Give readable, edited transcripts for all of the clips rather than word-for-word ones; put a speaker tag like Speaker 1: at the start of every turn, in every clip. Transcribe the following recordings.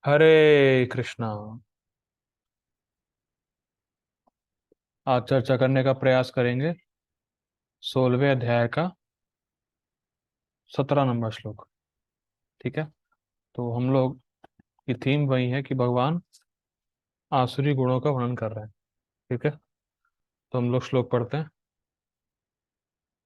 Speaker 1: हरे कृष्णा। आज चर्चा करने का प्रयास करेंगे 16वें अध्याय का 17 नंबर श्लोक। ठीक है। तो हम लोग की थीम वही है कि भगवान आसुरी गुणों का वर्णन कर रहे हैं। ठीक है। तो हम लोग श्लोक पढ़ते हैं।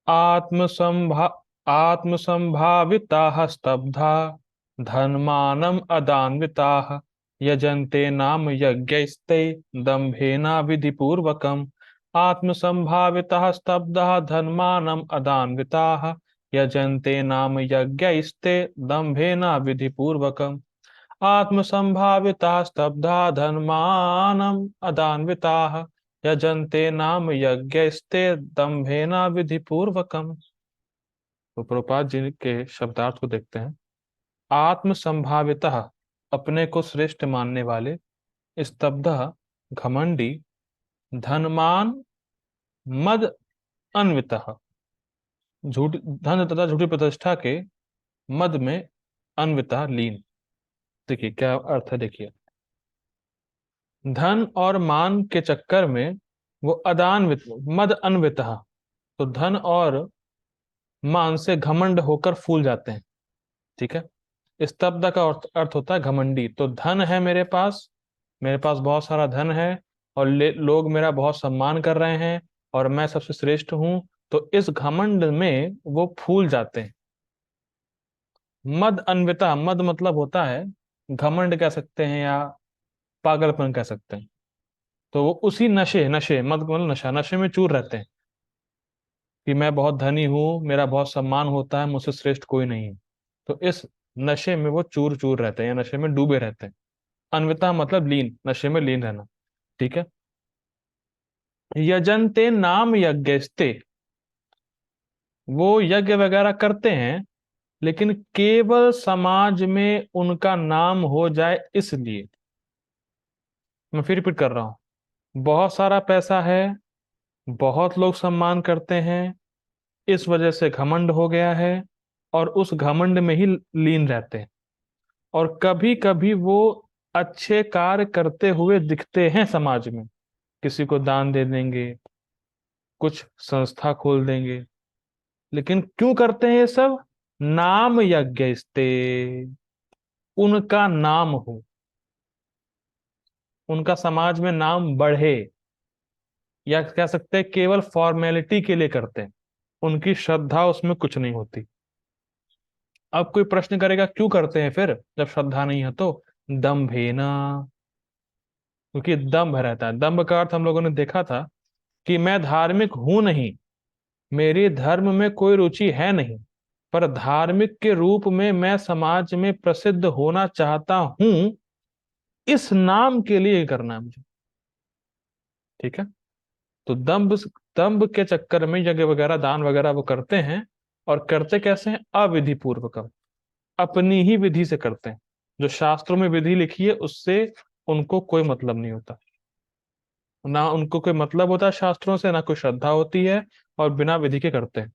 Speaker 1: आत्मसंभा आत्मसंभाविताः स्तब्धा धनमानम अदान्विताः यजन्ते नाम यज्ञैस्ते दम्भेना विधिपूर्वकम्। आत्मसंभाविताः स्तब्धाः धनमानम अदान्विताः यजन्ते नाम यज्ञैस्ते दम्भेना विधिपूर्वकम्। आत्मसंभाविताः स्तब्धा धनमानम अदान्विताः यजन्ते नाम यज्ञैस्ते दम्भेना विधिपूर्वकम्। तो प्रभुपाद जी के शब्दार्थ को देखते हैं। आत्म संभावितः, अपने को श्रेष्ठ मानने वाले, स्तब्धः, घमंडी, धनमान, मद अन्वितः, झूठ धन तथा झूठी प्रतिष्ठा के मद में अन्वितः लीन। देखिए क्या अर्थ है। देखिए, धन और मान के चक्कर में वो अदान्वित मद अन्वितः, तो धन और मान से घमंड होकर फूल जाते हैं। ठीक है। स्तब्ध का अर्थ होता है घमंडी। तो धन है मेरे पास बहुत सारा धन है, और लोग मेरा बहुत सम्मान कर रहे हैं, और मैं सबसे श्रेष्ठ हूं। तो इस घमंड में वो फूल जाते हैं। मद अन्विता, मद मतलब होता है घमंड कह सकते हैं या पागलपन कह सकते हैं। तो वो उसी नशे नशे मद मतलब नशा, नशे में चूर रहते हैं कि मैं बहुत धनी हूँ, मेरा बहुत सम्मान होता है, मुझसे श्रेष्ठ कोई नहीं है। तो इस नशे में वो चूर चूर रहते हैं या नशे में डूबे रहते हैं। अन्विता मतलब लीन, नशे में लीन रहना। ठीक है। यजन्ते नाम यज्ञस्ते, वो यज्ञ वगैरह करते हैं, लेकिन केवल समाज में उनका नाम हो जाए इसलिए। मैं फिर रिपीट कर रहा हूं। बहुत सारा पैसा है, बहुत लोग सम्मान करते हैं, इस वजह से घमंड हो गया है, और उस घमंड में ही लीन रहते हैं। और कभी कभी वो अच्छे कार्य करते हुए दिखते हैं समाज में, किसी को दान दे देंगे, कुछ संस्था खोल देंगे, लेकिन क्यों करते हैं ये सब? नाम यज्ञस्ते, उनका नाम हो, उनका समाज में नाम बढ़े, या कह सकते हैं केवल फॉर्मेलिटी के लिए करते हैं, उनकी श्रद्धा उसमें कुछ नहीं होती। अब कोई प्रश्न करेगा क्यों करते हैं फिर जब श्रद्धा नहीं है? तो दम्भेना, क्योंकि दम्भ रहता है। दम्भ का अर्थ हम लोगों ने देखा था कि मैं धार्मिक हूं नहीं, मेरी धर्म में कोई रुचि है नहीं, पर धार्मिक के रूप में मैं समाज में प्रसिद्ध होना चाहता हूं, इस नाम के लिए करना है मुझे। ठीक है। तो दम्भ दम्भ के चक्कर में यज्ञ वगैरह दान वगैरह वो करते हैं, और करते कैसे हैं? अविधि पूर्वक, अपनी ही विधि से करते हैं। जो शास्त्रों में विधि लिखी है उससे उनको कोई मतलब नहीं होता, ना उनको कोई मतलब होता है शास्त्रों से, ना कोई श्रद्धा होती है, और बिना विधि के करते हैं।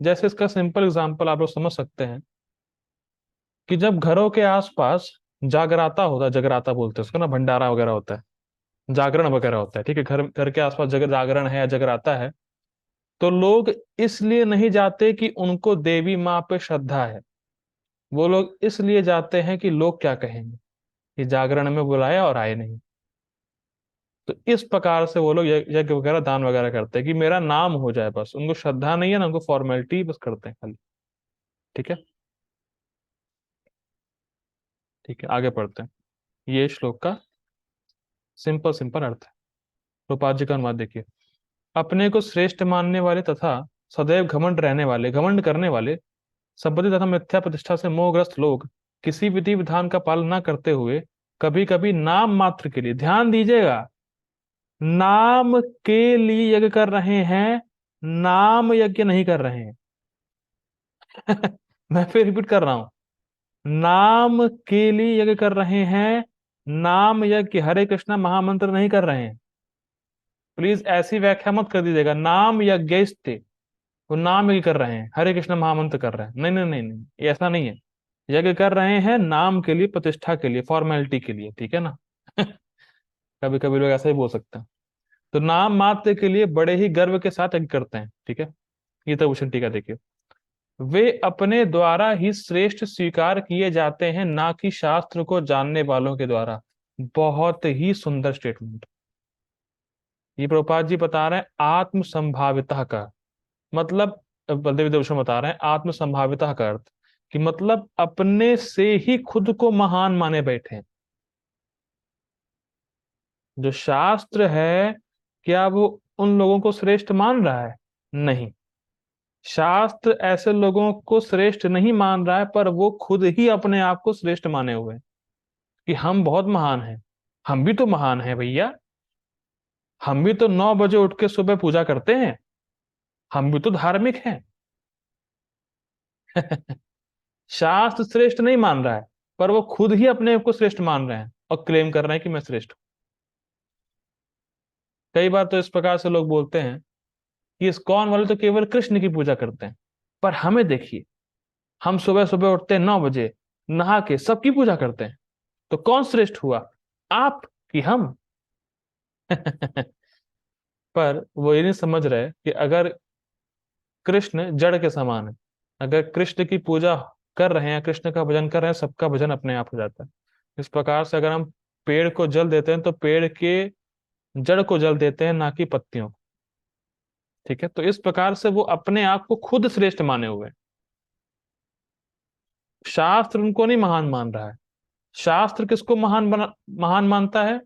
Speaker 1: जैसे इसका सिंपल एग्जांपल आप लोग समझ सकते हैं कि जब घरों के आसपास जागराता होता है, जगराता बोलते हैं उसको ना, भंडारा वगैरह होता है, जागरण वगैरह होता है। ठीक है। घर घर के आसपास जगह जागरण है या जगराता है, तो लोग इसलिए नहीं जाते कि उनको देवी माँ पे श्रद्धा है, वो लोग इसलिए जाते हैं कि लोग क्या कहेंगे कि जागरण में बुलाया और आए नहीं। तो इस प्रकार से वो लोग यज्ञ वगैरह दान वगैरह करते हैं कि मेरा नाम हो जाए, बस उनको श्रद्धा नहीं है ना, उनको फॉर्मेलिटी बस करते हैं खाली। ठीक है। ठीक है, आगे पढ़ते हैं। ये श्लोक का सिंपल सिंपल अर्थ है। रूपाल जी का अनुवाद देखिए। अपने को श्रेष्ठ मानने वाले तथा सदैव घमंड रहने वाले, घमंड करने वाले, संपत्ति तथा मिथ्या प्रतिष्ठा से मोहग्रस्त लोग किसी विधि विधान का पालन न करते हुए कभी कभी नाम मात्र के लिए, ध्यान दीजिएगा, नाम के लिए यज्ञ कर रहे हैं, नाम यज्ञ नहीं कर रहे हैं। मैं फिर रिपीट कर रहा हूं। नाम के लिए यज्ञ कर रहे हैं, नाम यज्ञ हरे कृष्णा महामंत्र नहीं कर रहे हैं। प्लीज ऐसी व्याख्या मत कर दीजिएगा, नाम यज्ञ, वो नाम यज्ञ कर रहे हैं, हरे कृष्ण महामंत्र कर रहे हैं। नहीं नहीं नहीं नहीं, ये ऐसा नहीं है। यज्ञ कर रहे हैं नाम के लिए, प्रतिष्ठा के लिए, फॉर्मेलिटी के लिए, ठीक है ना। कभी कभी लोग ऐसा ही बोल सकते हैं। तो नाम मात्र के लिए बड़े ही गर्व के साथ यज्ञ करते हैं, ठीक है। गीता भूषण टीका देखिए। वे अपने द्वारा ही श्रेष्ठ स्वीकार किए जाते हैं, ना कि शास्त्र को जानने वालों के द्वारा। बहुत ही सुंदर स्टेटमेंट। ये प्रभुपाद जी बता रहे हैं आत्म संभावितः का मतलब, बलदेव विदूषण बता रहे हैं आत्म संभावितः का अर्थ कि मतलब अपने से ही खुद को महान माने बैठे हैं। जो शास्त्र है, क्या वो उन लोगों को श्रेष्ठ मान रहा है? नहीं। शास्त्र ऐसे लोगों को श्रेष्ठ नहीं मान रहा है, पर वो खुद ही अपने आप को श्रेष्ठ माने हुए हैं कि हम बहुत महान हैं। हम भी तो महान हैं भैया। हम भी तो 9 बजे उठ के सुबह पूजा करते हैं। हम भी तो धार्मिक हैं। शास्त्र श्रेष्ठ नहीं मान रहा है, पर वो खुद ही अपने आप को श्रेष्ठ मान रहे हैं और क्लेम कर रहे हैं कि मैं श्रेष्ठ हूं। कई बार तो इस प्रकार से लोग बोलते हैं कि इस्कॉन वाले तो केवल कृष्ण की पूजा करते हैं, पर हमें देखिए, हम सुबह सुबह उठते हैं 9 बजे, नहा के सबकी पूजा करते हैं। तो कौन श्रेष्ठ हुआ, आप कि हम? पर वो ये नहीं समझ रहे कि अगर कृष्ण जड़ के समान है, अगर कृष्ण की पूजा कर रहे हैं, कृष्ण का भजन कर रहे हैं, सबका भजन अपने आप हो जाता है। इस प्रकार से अगर हम पेड़ को जल देते हैं तो पेड़ के जड़ को जल देते हैं, ना कि पत्तियों को। ठीक है, तो इस प्रकार से वो अपने आप को खुद श्रेष्ठ माने हुए हैं। शास्त्र उनको नहीं महान मान रहा है। शास्त्र किसको महान मानता है?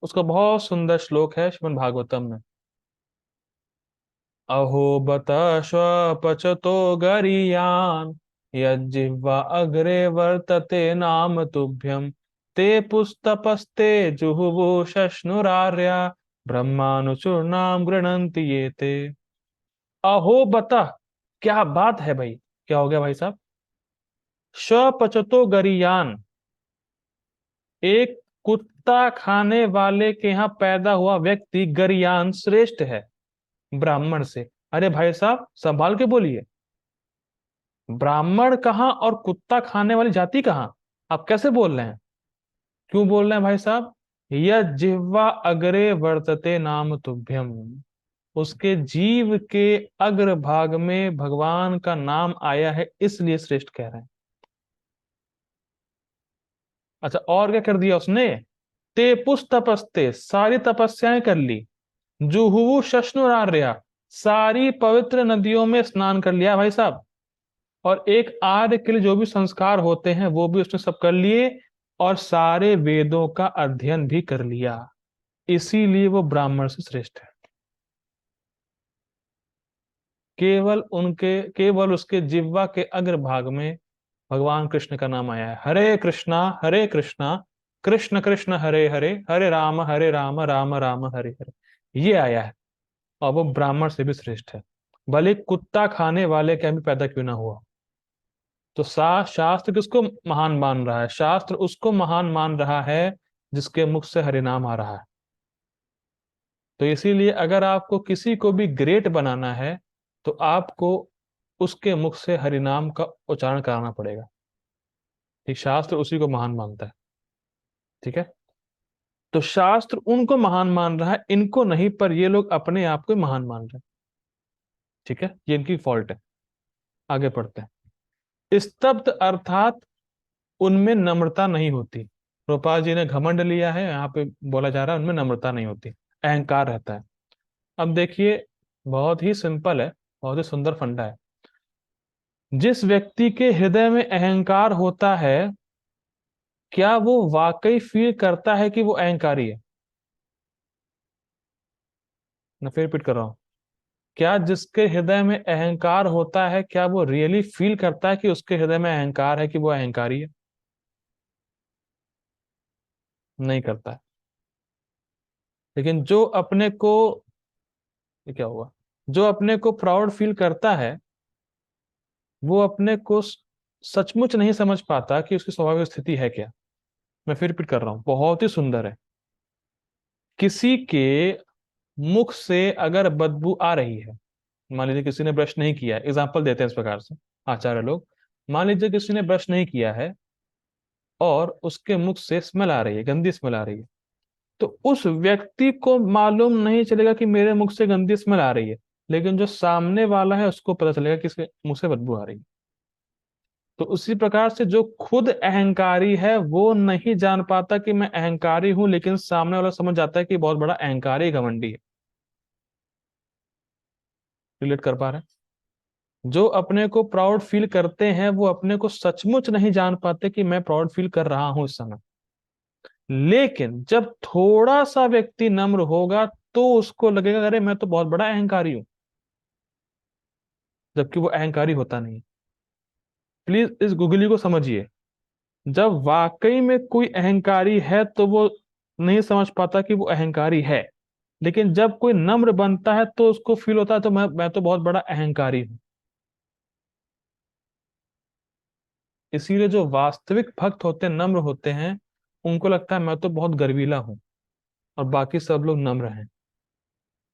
Speaker 1: उसका बहुत सुंदर श्लोक है श्रीमद् भागवतम में। अहो बत स्वपचतो गरीयान यज्जिह्वा अग्रे वर्तते नाम तुभ्यं ते पुस्तपस्ते जुहुवो शश्नुरार्या ब्रह्मानुचूर्णाम गृणन्ति ये ते। अहो बता, क्या बात है भाई, क्या हो गया भाई साहब? स्वपचतो गरीयान, एक कुत्ता खाने वाले के यहाँ पैदा हुआ व्यक्ति गरियान श्रेष्ठ है ब्राह्मण से। अरे भाई साहब संभाल के बोलिए, ब्राह्मण कहाँ और कुत्ता खाने वाली जाति कहाँ? आप कैसे बोल रहे हैं? क्यों बोल रहे हैं भाई साहब? यह जिह्वा अग्रे वर्तते नाम तुभ्यम, उसके जीव के अग्र भाग में भगवान का नाम आया है, इसलिए श्रेष्ठ कह रहे हैं। अच्छा, और क्या कर दिया उसने? ते पुस्त तपस्ते, सारी तपस्याएं कर ली। जुहुवु शश्नुरार्या, सारी पवित्र नदियों में स्नान कर लिया भाई साहब। और एक आर्य के लिए जो भी संस्कार होते हैं वो भी उसने सब कर लिए, और सारे वेदों का अध्ययन भी कर लिया। इसीलिए वो ब्राह्मण से श्रेष्ठ है। केवल उसके जिह्वा के अग्रभाग में भगवान कृष्ण का नाम आया है। हरे कृष्णा कृष्ण कृष्ण हरे हरे, हरे राम राम राम हरे हरे, ये आया है। और वो ब्राह्मण से भी श्रेष्ठ है, भले कुत्ता खाने वाले क्या भी पैदा क्यों ना हुआ। तो शास्त्र किसको महान मान रहा है? शास्त्र उसको महान मान रहा है जिसके मुख से हरिनाम आ रहा है। तो इसीलिए अगर आपको किसी को भी ग्रेट बनाना है तो आपको उसके मुख से हरिनाम का उच्चारण कराना पड़ेगा। ठीक, शास्त्र उसी को महान मानता है। ठीक है, तो शास्त्र उनको महान मान रहा है, इनको नहीं, पर ये लोग अपने आप को महान मान रहे हैं। ठीक है, ये इनकी फॉल्ट है। आगे पढ़ते हैं। स्तब्ध अर्थात उनमें नम्रता नहीं होती। प्रभुपाद जी ने घमंड लिया है, यहाँ पे बोला जा रहा है उनमें नम्रता नहीं होती, अहंकार रहता है। अब देखिए, बहुत ही सिंपल है, बहुत ही सुंदर फंडा है। जिस व्यक्ति के हृदय में अहंकार होता है, क्या वो वाकई फील करता है कि वो अहंकारी है? मैं फिर रिपीट कर रहा हूं, क्या जिसके हृदय में अहंकार होता है, क्या वो रियली फील करता है कि उसके हृदय में अहंकार है, कि वो अहंकारी है? नहीं करता है। लेकिन जो अपने को, ये क्या हुआ, जो अपने को प्राउड फील करता है, वो अपने को सचमुच नहीं समझ पाता कि उसकी स्वाभाविक स्थिति है क्या। मैं फिर रिपीट कर रहा हूं, बहुत ही सुंदर है। किसी के मुख से अगर बदबू आ रही है, मान लीजिए किसी ने ब्रश नहीं किया, एग्जाम्पल देते हैं इस प्रकार से आचार्य लोग, मान लीजिए किसी ने ब्रश नहीं किया है और उसके मुख से स्मेल आ रही है, गंदी स्मेल आ रही है, तो उस व्यक्ति को मालूम नहीं चलेगा कि मेरे मुख से गंदी स्मेल आ रही है, लेकिन जो सामने वाला है उसको पता चलेगा कि इसके मुंह से बदबू आ रही है। तो उसी प्रकार से जो खुद अहंकारी है वो नहीं जान पाता कि मैं अहंकारी हूं, लेकिन सामने वाला समझ जाता है कि बहुत बड़ा अहंकारी घमंडी है। रिलेट कर पा रहे हैं? जो अपने को प्राउड फील करते हैं वो अपने को सचमुच नहीं जान पाते कि मैं प्राउड फील कर रहा हूं इस समय। लेकिन जब थोड़ा सा व्यक्ति नम्र होगा तो उसको लगेगा अरे मैं तो बहुत बड़ा अहंकारी हूं, जबकि वो अहंकारी होता नहीं। प्लीज इस गुगली को समझिए। जब वाकई में कोई अहंकारी है तो वो नहीं समझ पाता कि वो अहंकारी है, लेकिन जब कोई नम्र बनता है तो उसको फील होता है तो मैं तो बहुत बड़ा अहंकारी हूं। इसीलिए जो वास्तविक भक्त होते हैं, नम्र होते हैं, उनको लगता है मैं तो बहुत गर्वीला हूं और बाकी सब लोग नम्र हैं।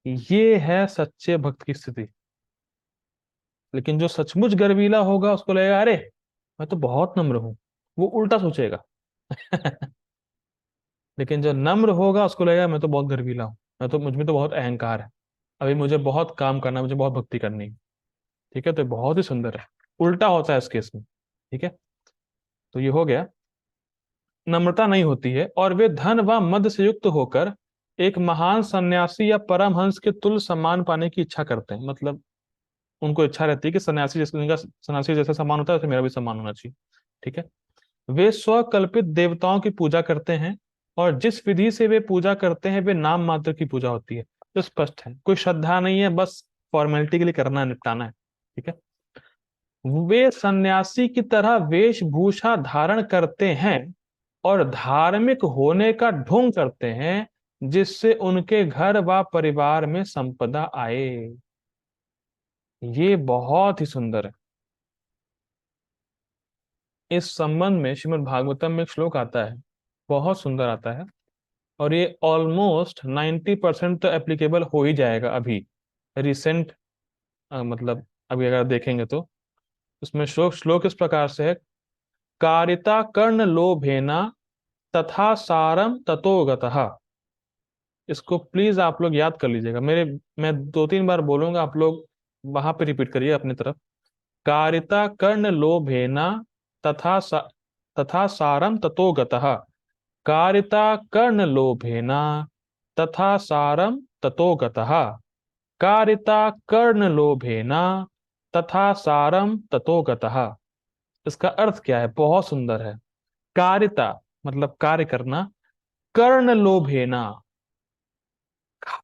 Speaker 1: ये है सच्चे भक्त की स्थिति। लेकिन जो सचमुच गर्वीला होगा उसको लगेगा अरे मैं तो बहुत नम्र हूं, वो उल्टा सोचेगा। लेकिन जो नम्र होगा उसको लगेगा मैं तो बहुत गर्वीला हूँ, मैं तो मुझ में तो बहुत अहंकार है, अभी मुझे बहुत काम करना है, मुझे बहुत भक्ति करनी है। ठीक है, तो ये बहुत ही सुंदर है। उल्टा होता है इस केस में। ठीक है, तो ये हो गया। नम्रता नहीं होती है और वे धन व मद से युक्त होकर एक महान सन्यासी या परमहंस के तुल्य सम्मान पाने की इच्छा करते हैं। मतलब उनको इच्छा रहती है कि सन्यासी जैसे, उनका सन्यासी जैसा सम्मान होता है वैसे मेरा भी सम्मान होना चाहिए। ठीक है। वे स्वकल्पित देवताओं की पूजा करते हैं और जिस विधि से वे पूजा करते हैं वे नाम मात्र की पूजा होती है। तो स्पष्ट है, कोई श्रद्धा नहीं है, बस फॉर्मेलिटी के लिए करना है, निपटाना है। ठीक है। वे सन्यासी की तरह वेशभूषा धारण करते हैं और धार्मिक होने का ढोंग करते हैं जिससे उनके घर व परिवार में संपदा आए। ये बहुत ही सुंदर है। इस संबंध में श्रीमद् भागवतम में एक श्लोक आता है, बहुत सुंदर आता है, और ये ऑलमोस्ट 90% तो एप्लीकेबल हो ही जाएगा अभी रिसेंट, मतलब अभी अगर देखेंगे तो उसमें श्लोक श्लोक इस प्रकार से है। कारिता कर्ण लोभेना तथा सारम ततो गतः। इसको प्लीज आप लोग याद कर लीजिएगा, मेरे मैं 2-3 बार बोलूंगा, आप लोग वहां पे रिपीट करिए अपनी तरफ। कारिता कर्ण लोभेना तथा तथा सारम ततो गतः। कारिता कर्ण लोभेना तथा सारम ततो गतः। कारिता कर्ण लोभेना तथा सारम ततो गतः। इसका अर्थ क्या है? बहुत सुंदर है। कारिता मतलब कार्य करना, कर्ण लोभेना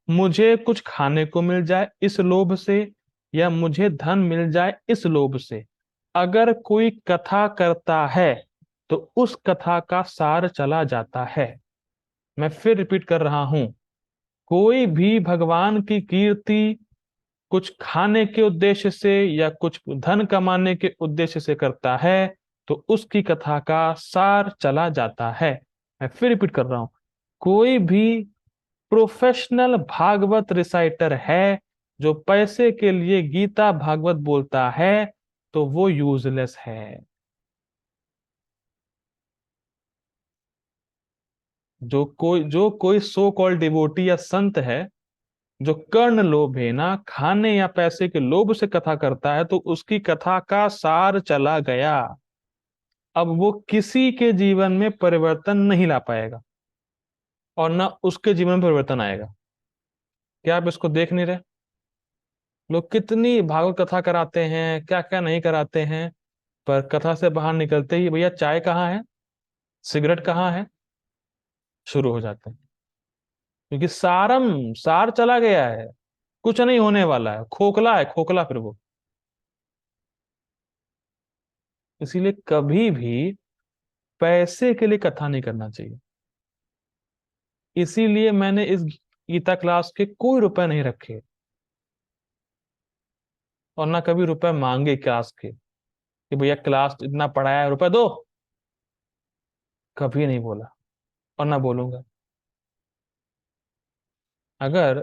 Speaker 1: मुझे कुछ खाने को मिल जाए इस लोभ से, या मुझे धन मिल जाए इस लोभ से। अगर कोई कथा करता है तो उस कथा का सार चला जाता है। मैं फिर रिपीट कर रहा हूं, कोई भी भगवान की कीर्ति कुछ खाने के उद्देश्य से या कुछ धन कमाने के उद्देश्य से करता है तो उसकी कथा का सार चला जाता है। मैं फिर रिपीट कर रहा हूं, कोई भी प्रोफेशनल भागवत रिसाइटर है जो पैसे के लिए गीता भागवत बोलता है तो वो यूजलेस है। जो कोई सो कॉल्ड डिवोटी या संत है जो कर्ण लोभ है ना, खाने या पैसे के लोभ से कथा करता है, तो उसकी कथा का सार चला गया। अब वो किसी के जीवन में परिवर्तन नहीं ला पाएगा और ना उसके जीवन में परिवर्तन आएगा। क्या आप इसको देख नहीं रहे? लोग कितनी भागवत कथा कराते हैं, क्या क्या नहीं कराते हैं, पर कथा से बाहर निकलते ही भैया चाय कहाँ है, सिगरेट कहाँ है, शुरू हो जाते हैं। क्योंकि सार चला गया है, कुछ नहीं होने वाला है, खोखला है, खोखला फिर वो। इसीलिए कभी भी पैसे के लिए कथा नहीं करना चाहिए। इसीलिए मैंने इस गीता क्लास के कोई रुपए नहीं रखे और ना कभी रुपए मांगे क्लास के कि भैया क्लास इतना पढ़ाया है, रुपए दो। कभी नहीं बोला और ना बोलूंगा। अगर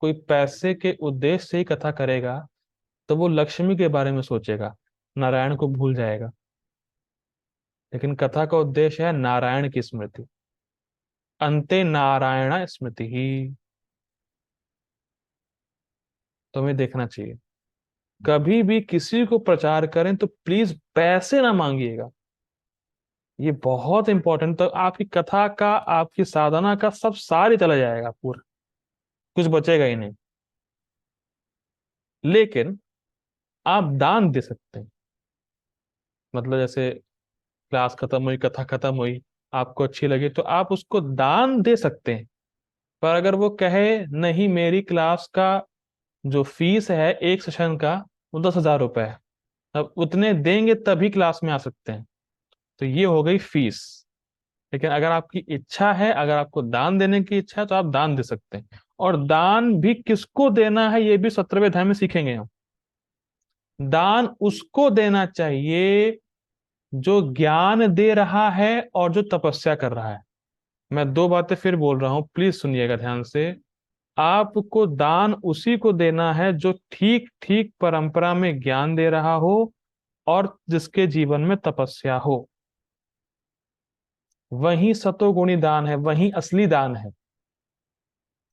Speaker 1: कोई पैसे के उद्देश्य से ही कथा करेगा तो वो लक्ष्मी के बारे में सोचेगा, नारायण को भूल जाएगा। लेकिन कथा का उद्देश्य है नारायण की स्मृति। अंते नारायण स्मृति ही। तुम्हें देखना चाहिए, कभी भी किसी को प्रचार करें तो प्लीज पैसे ना मांगिएगा। ये बहुत इंपॉर्टेंट, तो आपकी कथा का, आपकी साधना का सब सारी चला जाएगा पूरा, कुछ बचेगा ही नहीं। लेकिन आप दान दे सकते हैं। मतलब जैसे क्लास खत्म हुई, कथा खत्म हुई, आपको अच्छी लगी तो आप उसको दान दे सकते हैं। पर अगर वो कहे नहीं, मेरी क्लास का जो फीस है एक सेशन का वो 10,000 रुपए है, अब उतने देंगे तभी क्लास में आ सकते हैं, तो ये हो गई फीस। लेकिन अगर आपकी इच्छा है, अगर आपको दान देने की इच्छा है तो आप दान दे सकते हैं। और दान भी किसको देना है ये भी 17वें अध्याय में सीखेंगे हम। दान उसको देना चाहिए जो ज्ञान दे रहा है और जो तपस्या कर रहा है। मैं दो बातें फिर बोल रहा हूं, प्लीज सुनिएगा ध्यान से। आपको दान उसी को देना है जो ठीक ठीक परंपरा में ज्ञान दे रहा हो और जिसके जीवन में तपस्या हो। वही सतोगुणी दान है, वही असली दान है।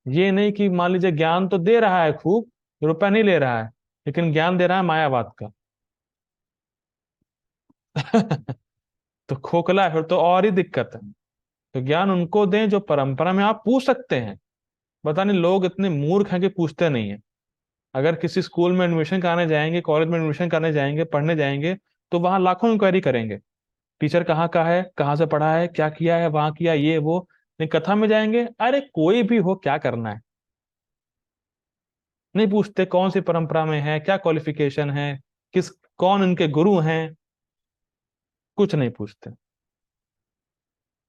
Speaker 1: ये नहीं कि मान लीजिए ज्ञान तो दे रहा है खूब, रुपया नहीं ले रहा है, लेकिन ज्ञान दे रहा है मायावाद का। तो खोखला है फिर तो, और ही दिक्कत है। तो ज्ञान उनको दें जो परंपरा में आप पूछ सकते हैं। पता नहीं लोग इतने मूर्ख हैं कि पूछते नहीं है। अगर किसी स्कूल में एडमिशन कराने जाएंगे, कॉलेज में एडमिशन करने जाएंगे, पढ़ने जाएंगे, तो वहां लाखों इंक्वायरी करेंगे। टीचर कहाँ का है, कहाँ से पढ़ा है, क्या किया है, वहां किया ये वो। नहीं, कथा में जाएंगे, अरे कोई भी हो, क्या करना है। नहीं पूछते कौन सी परंपरा में है, क्या क्वालिफिकेशन है, किस कौन इनके गुरु हैं, कुछ नहीं पूछते। तो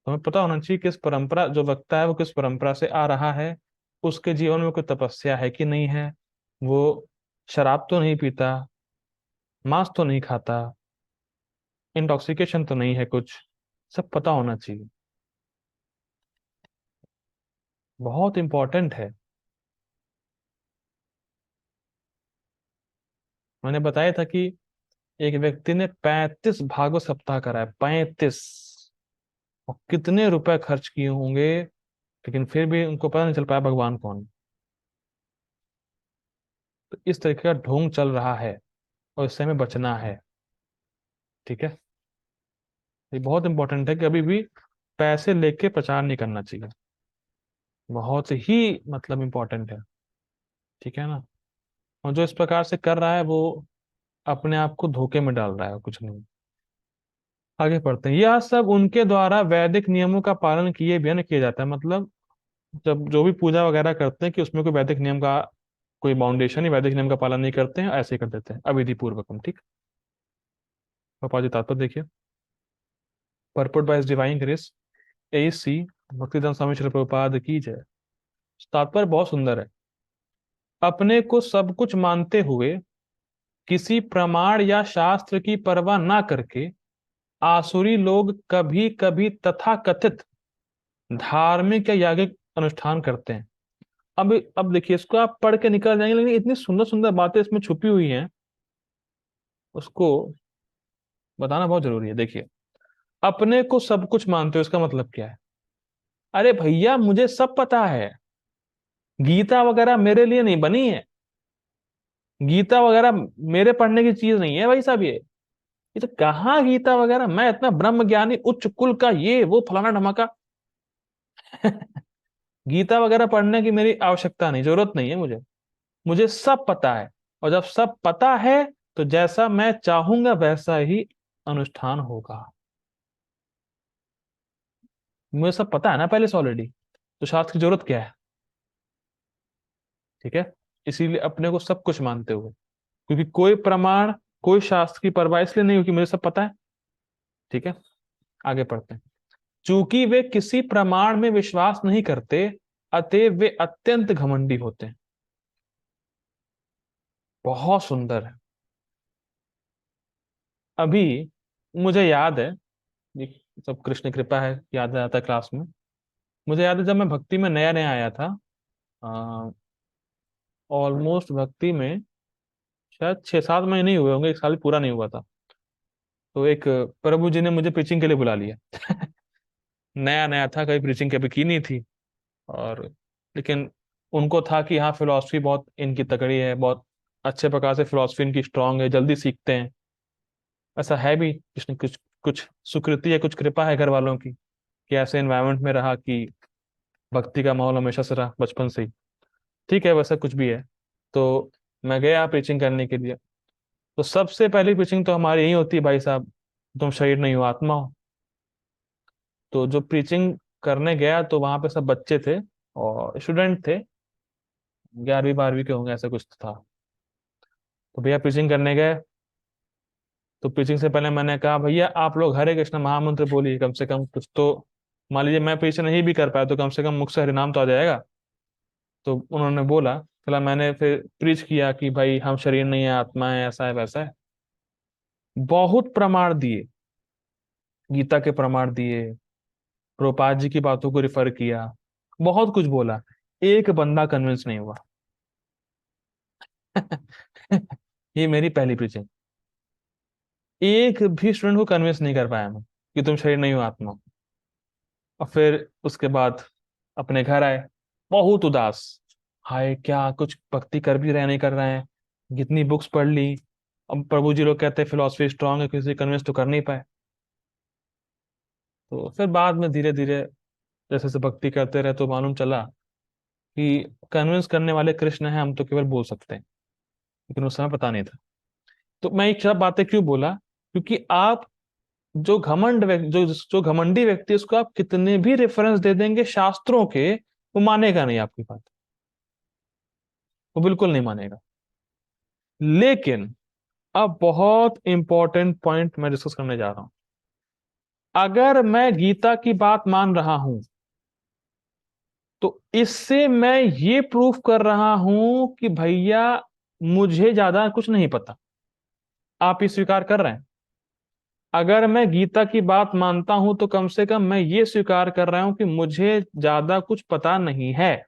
Speaker 1: हमें पता होना चाहिए किस परंपरा, जो वक्ता है वो किस परंपरा से आ रहा है, उसके जीवन में कोई तपस्या है कि नहीं है, वो शराब तो नहीं पीता, मांस तो नहीं खाता, इंटॉक्सिकेशन तो नहीं है कुछ, सब पता होना चाहिए। बहुत इंपॉर्टेंट है। मैंने बताया था कि एक व्यक्ति ने 35 भागवत सप्ताह कराया, 35। और कितने रुपए खर्च किए होंगे, लेकिन फिर भी उनको पता नहीं चल पाया भगवान कौन है। तो इस तरीके का ढोंग चल रहा है और इससे हमें बचना है। ठीक है, ये बहुत इंपॉर्टेंट है कि अभी भी पैसे लेके प्रचार नहीं करना चाहिए। बहुत ही मतलब इंपॉर्टेंट है। ठीक है ना। और जो इस प्रकार से कर रहा है वो अपने आप को धोखे में डाल रहा है, कुछ नहीं। आगे पढ़ते हैं। यह सब उनके द्वारा वैदिक नियमों का पालन किए बिना किया जाता है। मतलब जब जो भी पूजा वगैरह करते हैं कि उसमें कोई वैदिक नियम का कोई बाउंडेशन ही, वैदिक नियम का पालन नहीं करते हैं, ऐसे ही कर देते हैं अविधि पूर्वकम। ठीक। पापा जी तात्पर्य देखिए। परपुट बाय डिवाइन ग्रेस, AC भक्तिदान स्वामी श्री प्रभुपाद की जय। तात्पर्य बहुत सुंदर है। अपने को सब कुछ मानते हुए किसी प्रमाण या शास्त्र की परवाह ना करके आसुरी लोग कभी कभी तथाकथित धार्मिक या यागिक अनुष्ठान करते हैं। अब देखिए, इसको आप पढ़ के निकल जाएंगे, लेकिन इतनी सुंदर सुंदर बातें इसमें छुपी हुई हैं, उसको बताना बहुत जरूरी है। देखिए, अपने को सब कुछ मानते हो इसका मतलब क्या है? अरे भैया, मुझे सब पता है। गीता वगैरह मेरे लिए नहीं बनी है। गीता वगैरह मेरे पढ़ने की चीज नहीं है भाई साहब। ये तो कहाँ गीता वगैरह, मैं इतना ब्रह्म ज्ञानी उच्च कुल का ये वो फलाना धमाका। गीता वगैरह पढ़ने की मेरी आवश्यकता नहीं, जरूरत नहीं है मुझे। मुझे सब पता है। और जब सब पता है तो जैसा मैं चाहूंगा वैसा ही अनुष्ठान होगा। मुझे सब पता है ना पहले से ऑलरेडी, तो शास्त्र की जरूरत क्या है? ठीक है। इसीलिए अपने को सब कुछ मानते हुए, क्योंकि कोई प्रमाण, कोई शास्त्र की परवाह इसलिए नहीं, क्योंकि मुझे सब पता है। ठीक है, आगे पढ़ते हैं। चूंकि वे किसी प्रमाण में विश्वास नहीं करते, अतएव वे अत्यंत घमंडी होते हैं। बहुत सुंदर है। अभी मुझे याद है, ये सब कृष्ण कृपा है, याद आता है क्लास में। मुझे याद है जब मैं भक्ति में नया नया आया था, ऑलमोस्ट भक्ति में शायद 6-7 महीने ही हुए होंगे, 1 साल पूरा नहीं हुआ था। तो एक प्रभु जी ने मुझे प्रीचिंग के लिए बुला लिया। नया नया था, कभी प्रीचिंग कभी की नहीं थी। और लेकिन उनको था कि हाँ फिलॉसफी बहुत इनकी तगड़ी है, बहुत अच्छे प्रकार से फिलॉसफी इनकी स्ट्रांग है, जल्दी सीखते हैं। ऐसा है भी, कुछ न कुछ कुछ सुकृति है, कुछ कृपा है घर वालों की, कि ऐसे एनवायरनमेंट में रहा कि भक्ति का माहौल हमेशा से रहा बचपन से ही। ठीक है, वैसा कुछ भी है। तो मैं गया प्रीचिंग करने के लिए। तो सबसे पहली प्रीचिंग तो हमारी यही होती है, भाई साहब तुम शरीर नहीं हो आत्मा हो। तो जो प्रीचिंग करने गया तो वहां पे सब बच्चे थे और स्टूडेंट थे, 11वीं 12वीं के होंगे, ऐसा कुछ था। तो भैया प्रीचिंग करने गए। तो प्रीचिंग से पहले मैंने कहा भैया आप लोग हरे कृष्ण महामंत्र बोलिए, कम से कम कुछ तो। मान लीजिए मैं प्रीच नहीं भी कर पाया तो कम से कम मुख से हरिनाम तो आ जाएगा। तो उन्होंने बोला, चला मैंने फिर प्रीच किया कि भाई हम शरीर नहीं है, आत्मा है, ऐसा है वैसा है। बहुत प्रमाण दिए, गीता के प्रमाण दिए, प्रभुपाद जी की बातों को रिफर किया, बहुत कुछ बोला। एक बंदा कन्विंस नहीं हुआ। ये मेरी पहली प्रीचिंग। एक भी स्टूडेंट को कन्विंस नहीं कर पाया मैं कि तुम शरीर नहीं हो आत्मा। और फिर उसके बाद अपने घर आए, बहुत उदास। हाय क्या कुछ भक्ति कर भी रहे नहीं कर रहे हैं, कितनी बुक्स पढ़ ली। अब प्रभु जी लोग कहते हैं फिलोसफी स्ट्रांग है, किसी कन्विंस तो कर नहीं पाए। तो फिर बाद में धीरे धीरे जैसे जैसे भक्ति करते रहे तो मालूम चला कि कन्विंस करने वाले कृष्ण हैं, हम तो केवल बोल सकते हैं। लेकिन उस समय पता नहीं था। तो मैं एक सब बातें क्यों बोला, क्योंकि आप जो जो घमंडी व्यक्ति है, उसको आप कितने भी रेफरेंस दे देंगे शास्त्रों के, वो मानेगा नहीं आपकी बात। वो बिल्कुल नहीं मानेगा। लेकिन अब बहुत इंपॉर्टेंट पॉइंट मैं डिस्कस करने जा रहा हूं। अगर मैं गीता की बात मान रहा हूं तो इससे मैं ये प्रूफ कर रहा हूं कि भैया मुझे ज्यादा कुछ नहीं पता। आप ये स्वीकार कर रहे हैं? अगर मैं गीता की बात मानता हूं तो कम से कम मैं ये स्वीकार कर रहा हूं कि मुझे ज्यादा कुछ पता नहीं है,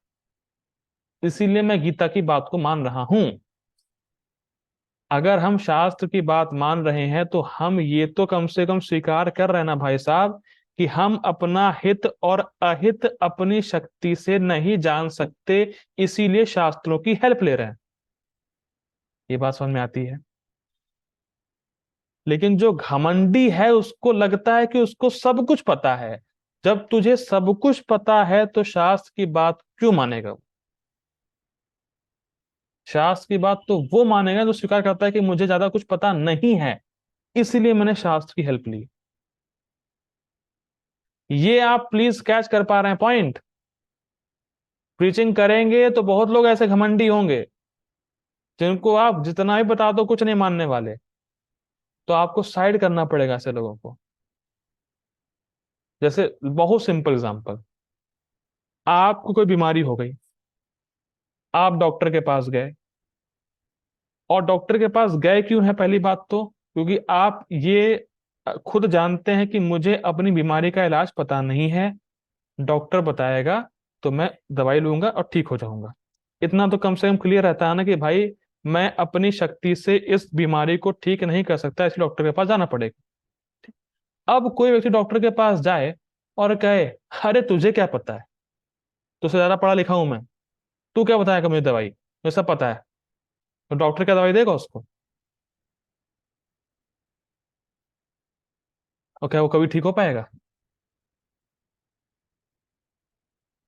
Speaker 1: इसीलिए मैं गीता की बात को मान रहा हूं। अगर हम शास्त्र की बात मान रहे हैं तो हम ये तो कम से कम स्वीकार कर रहे हैं ना भाई साहब, कि हम अपना हित और अहित अपनी शक्ति से नहीं जान सकते, इसीलिए शास्त्रों की हेल्प ले रहे हैं। ये बात समझ में आती है? लेकिन जो घमंडी है उसको लगता है कि उसको सब कुछ पता है। जब तुझे सब कुछ पता है तो शास्त्र की बात क्यों मानेगा वो? शास्त्र की बात तो वो मानेगा जो स्वीकार करता है कि मुझे ज्यादा कुछ पता नहीं है, इसलिए मैंने शास्त्र की हेल्प ली। ये आप प्लीज कैच कर पा रहे हैं पॉइंट? प्रीचिंग करेंगे तो बहुत लोग ऐसे घमंडी होंगे जिनको आप जितना भी बता दो कुछ नहीं मानने वाले। तो आपको साइड करना पड़ेगा ऐसे लोगों को। जैसे बहुत सिंपल एग्जांपल, आपको कोई बीमारी हो गई, आप डॉक्टर के पास गए। और डॉक्टर के पास गए क्यों है? पहली बात तो क्योंकि आप ये खुद जानते हैं कि मुझे अपनी बीमारी का इलाज पता नहीं है, डॉक्टर बताएगा तो मैं दवाई लूंगा और ठीक हो जाऊंगा। इतना तो कम से कम क्लियर रहता है ना कि भाई मैं अपनी शक्ति से इस बीमारी को ठीक नहीं कर सकता, इसलिए डॉक्टर के पास जाना पड़ेगा। अब कोई व्यक्ति डॉक्टर के पास जाए और कहे अरे तुझे क्या पता है, तुझसे ज्यादा पढ़ा लिखा हूं मैं, तू क्या बताएगा मुझे दवाई, मुझे सब पता है। तो डॉक्टर क्या दवाई देगा उसको? और क्या वो कभी ठीक हो पाएगा?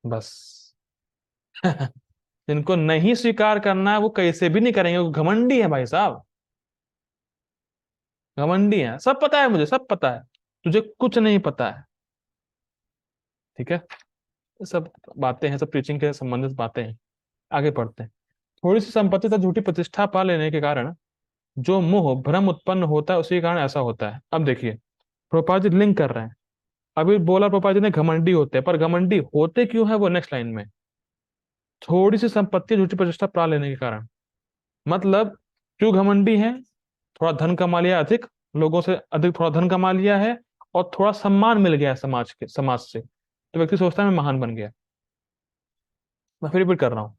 Speaker 1: बस। जिनको नहीं स्वीकार करना है वो कैसे भी नहीं करेंगे, वो घमंडी है भाई साहब। घमंडी है, सब पता है मुझे, सब पता है, तुझे कुछ नहीं पता है। ठीक है, ये सब बातें हैं, सब टीचिंग के संबंधित बातें हैं। आगे पढ़ते हैं। थोड़ी सी संपत्ति तथा झूठी प्रतिष्ठा पा लेने के कारण जो मोह भ्रम उत्पन्न होता है, उसी के कारण ऐसा होता है। अब देखिए, प्रोपा जी लिंक कर रहे हैं। अभी बोला प्रोपा जी ने घमंडी होते हैं, पर घमंडी होते क्यों है वो नेक्स्ट लाइन में। थोड़ी सी संपत्ति झूठी प्रतिष्ठा पा लेने के कारण, मतलब क्यों घमंडी है? थोड़ा धन कमा लिया अधिक, लोगों से अधिक थोड़ा धन कमा लिया है, और थोड़ा सम्मान मिल गया है समाज से, तो व्यक्ति सोचता है मैं महान बन गया। मैं फिर रिपीट कर रहा हूँ,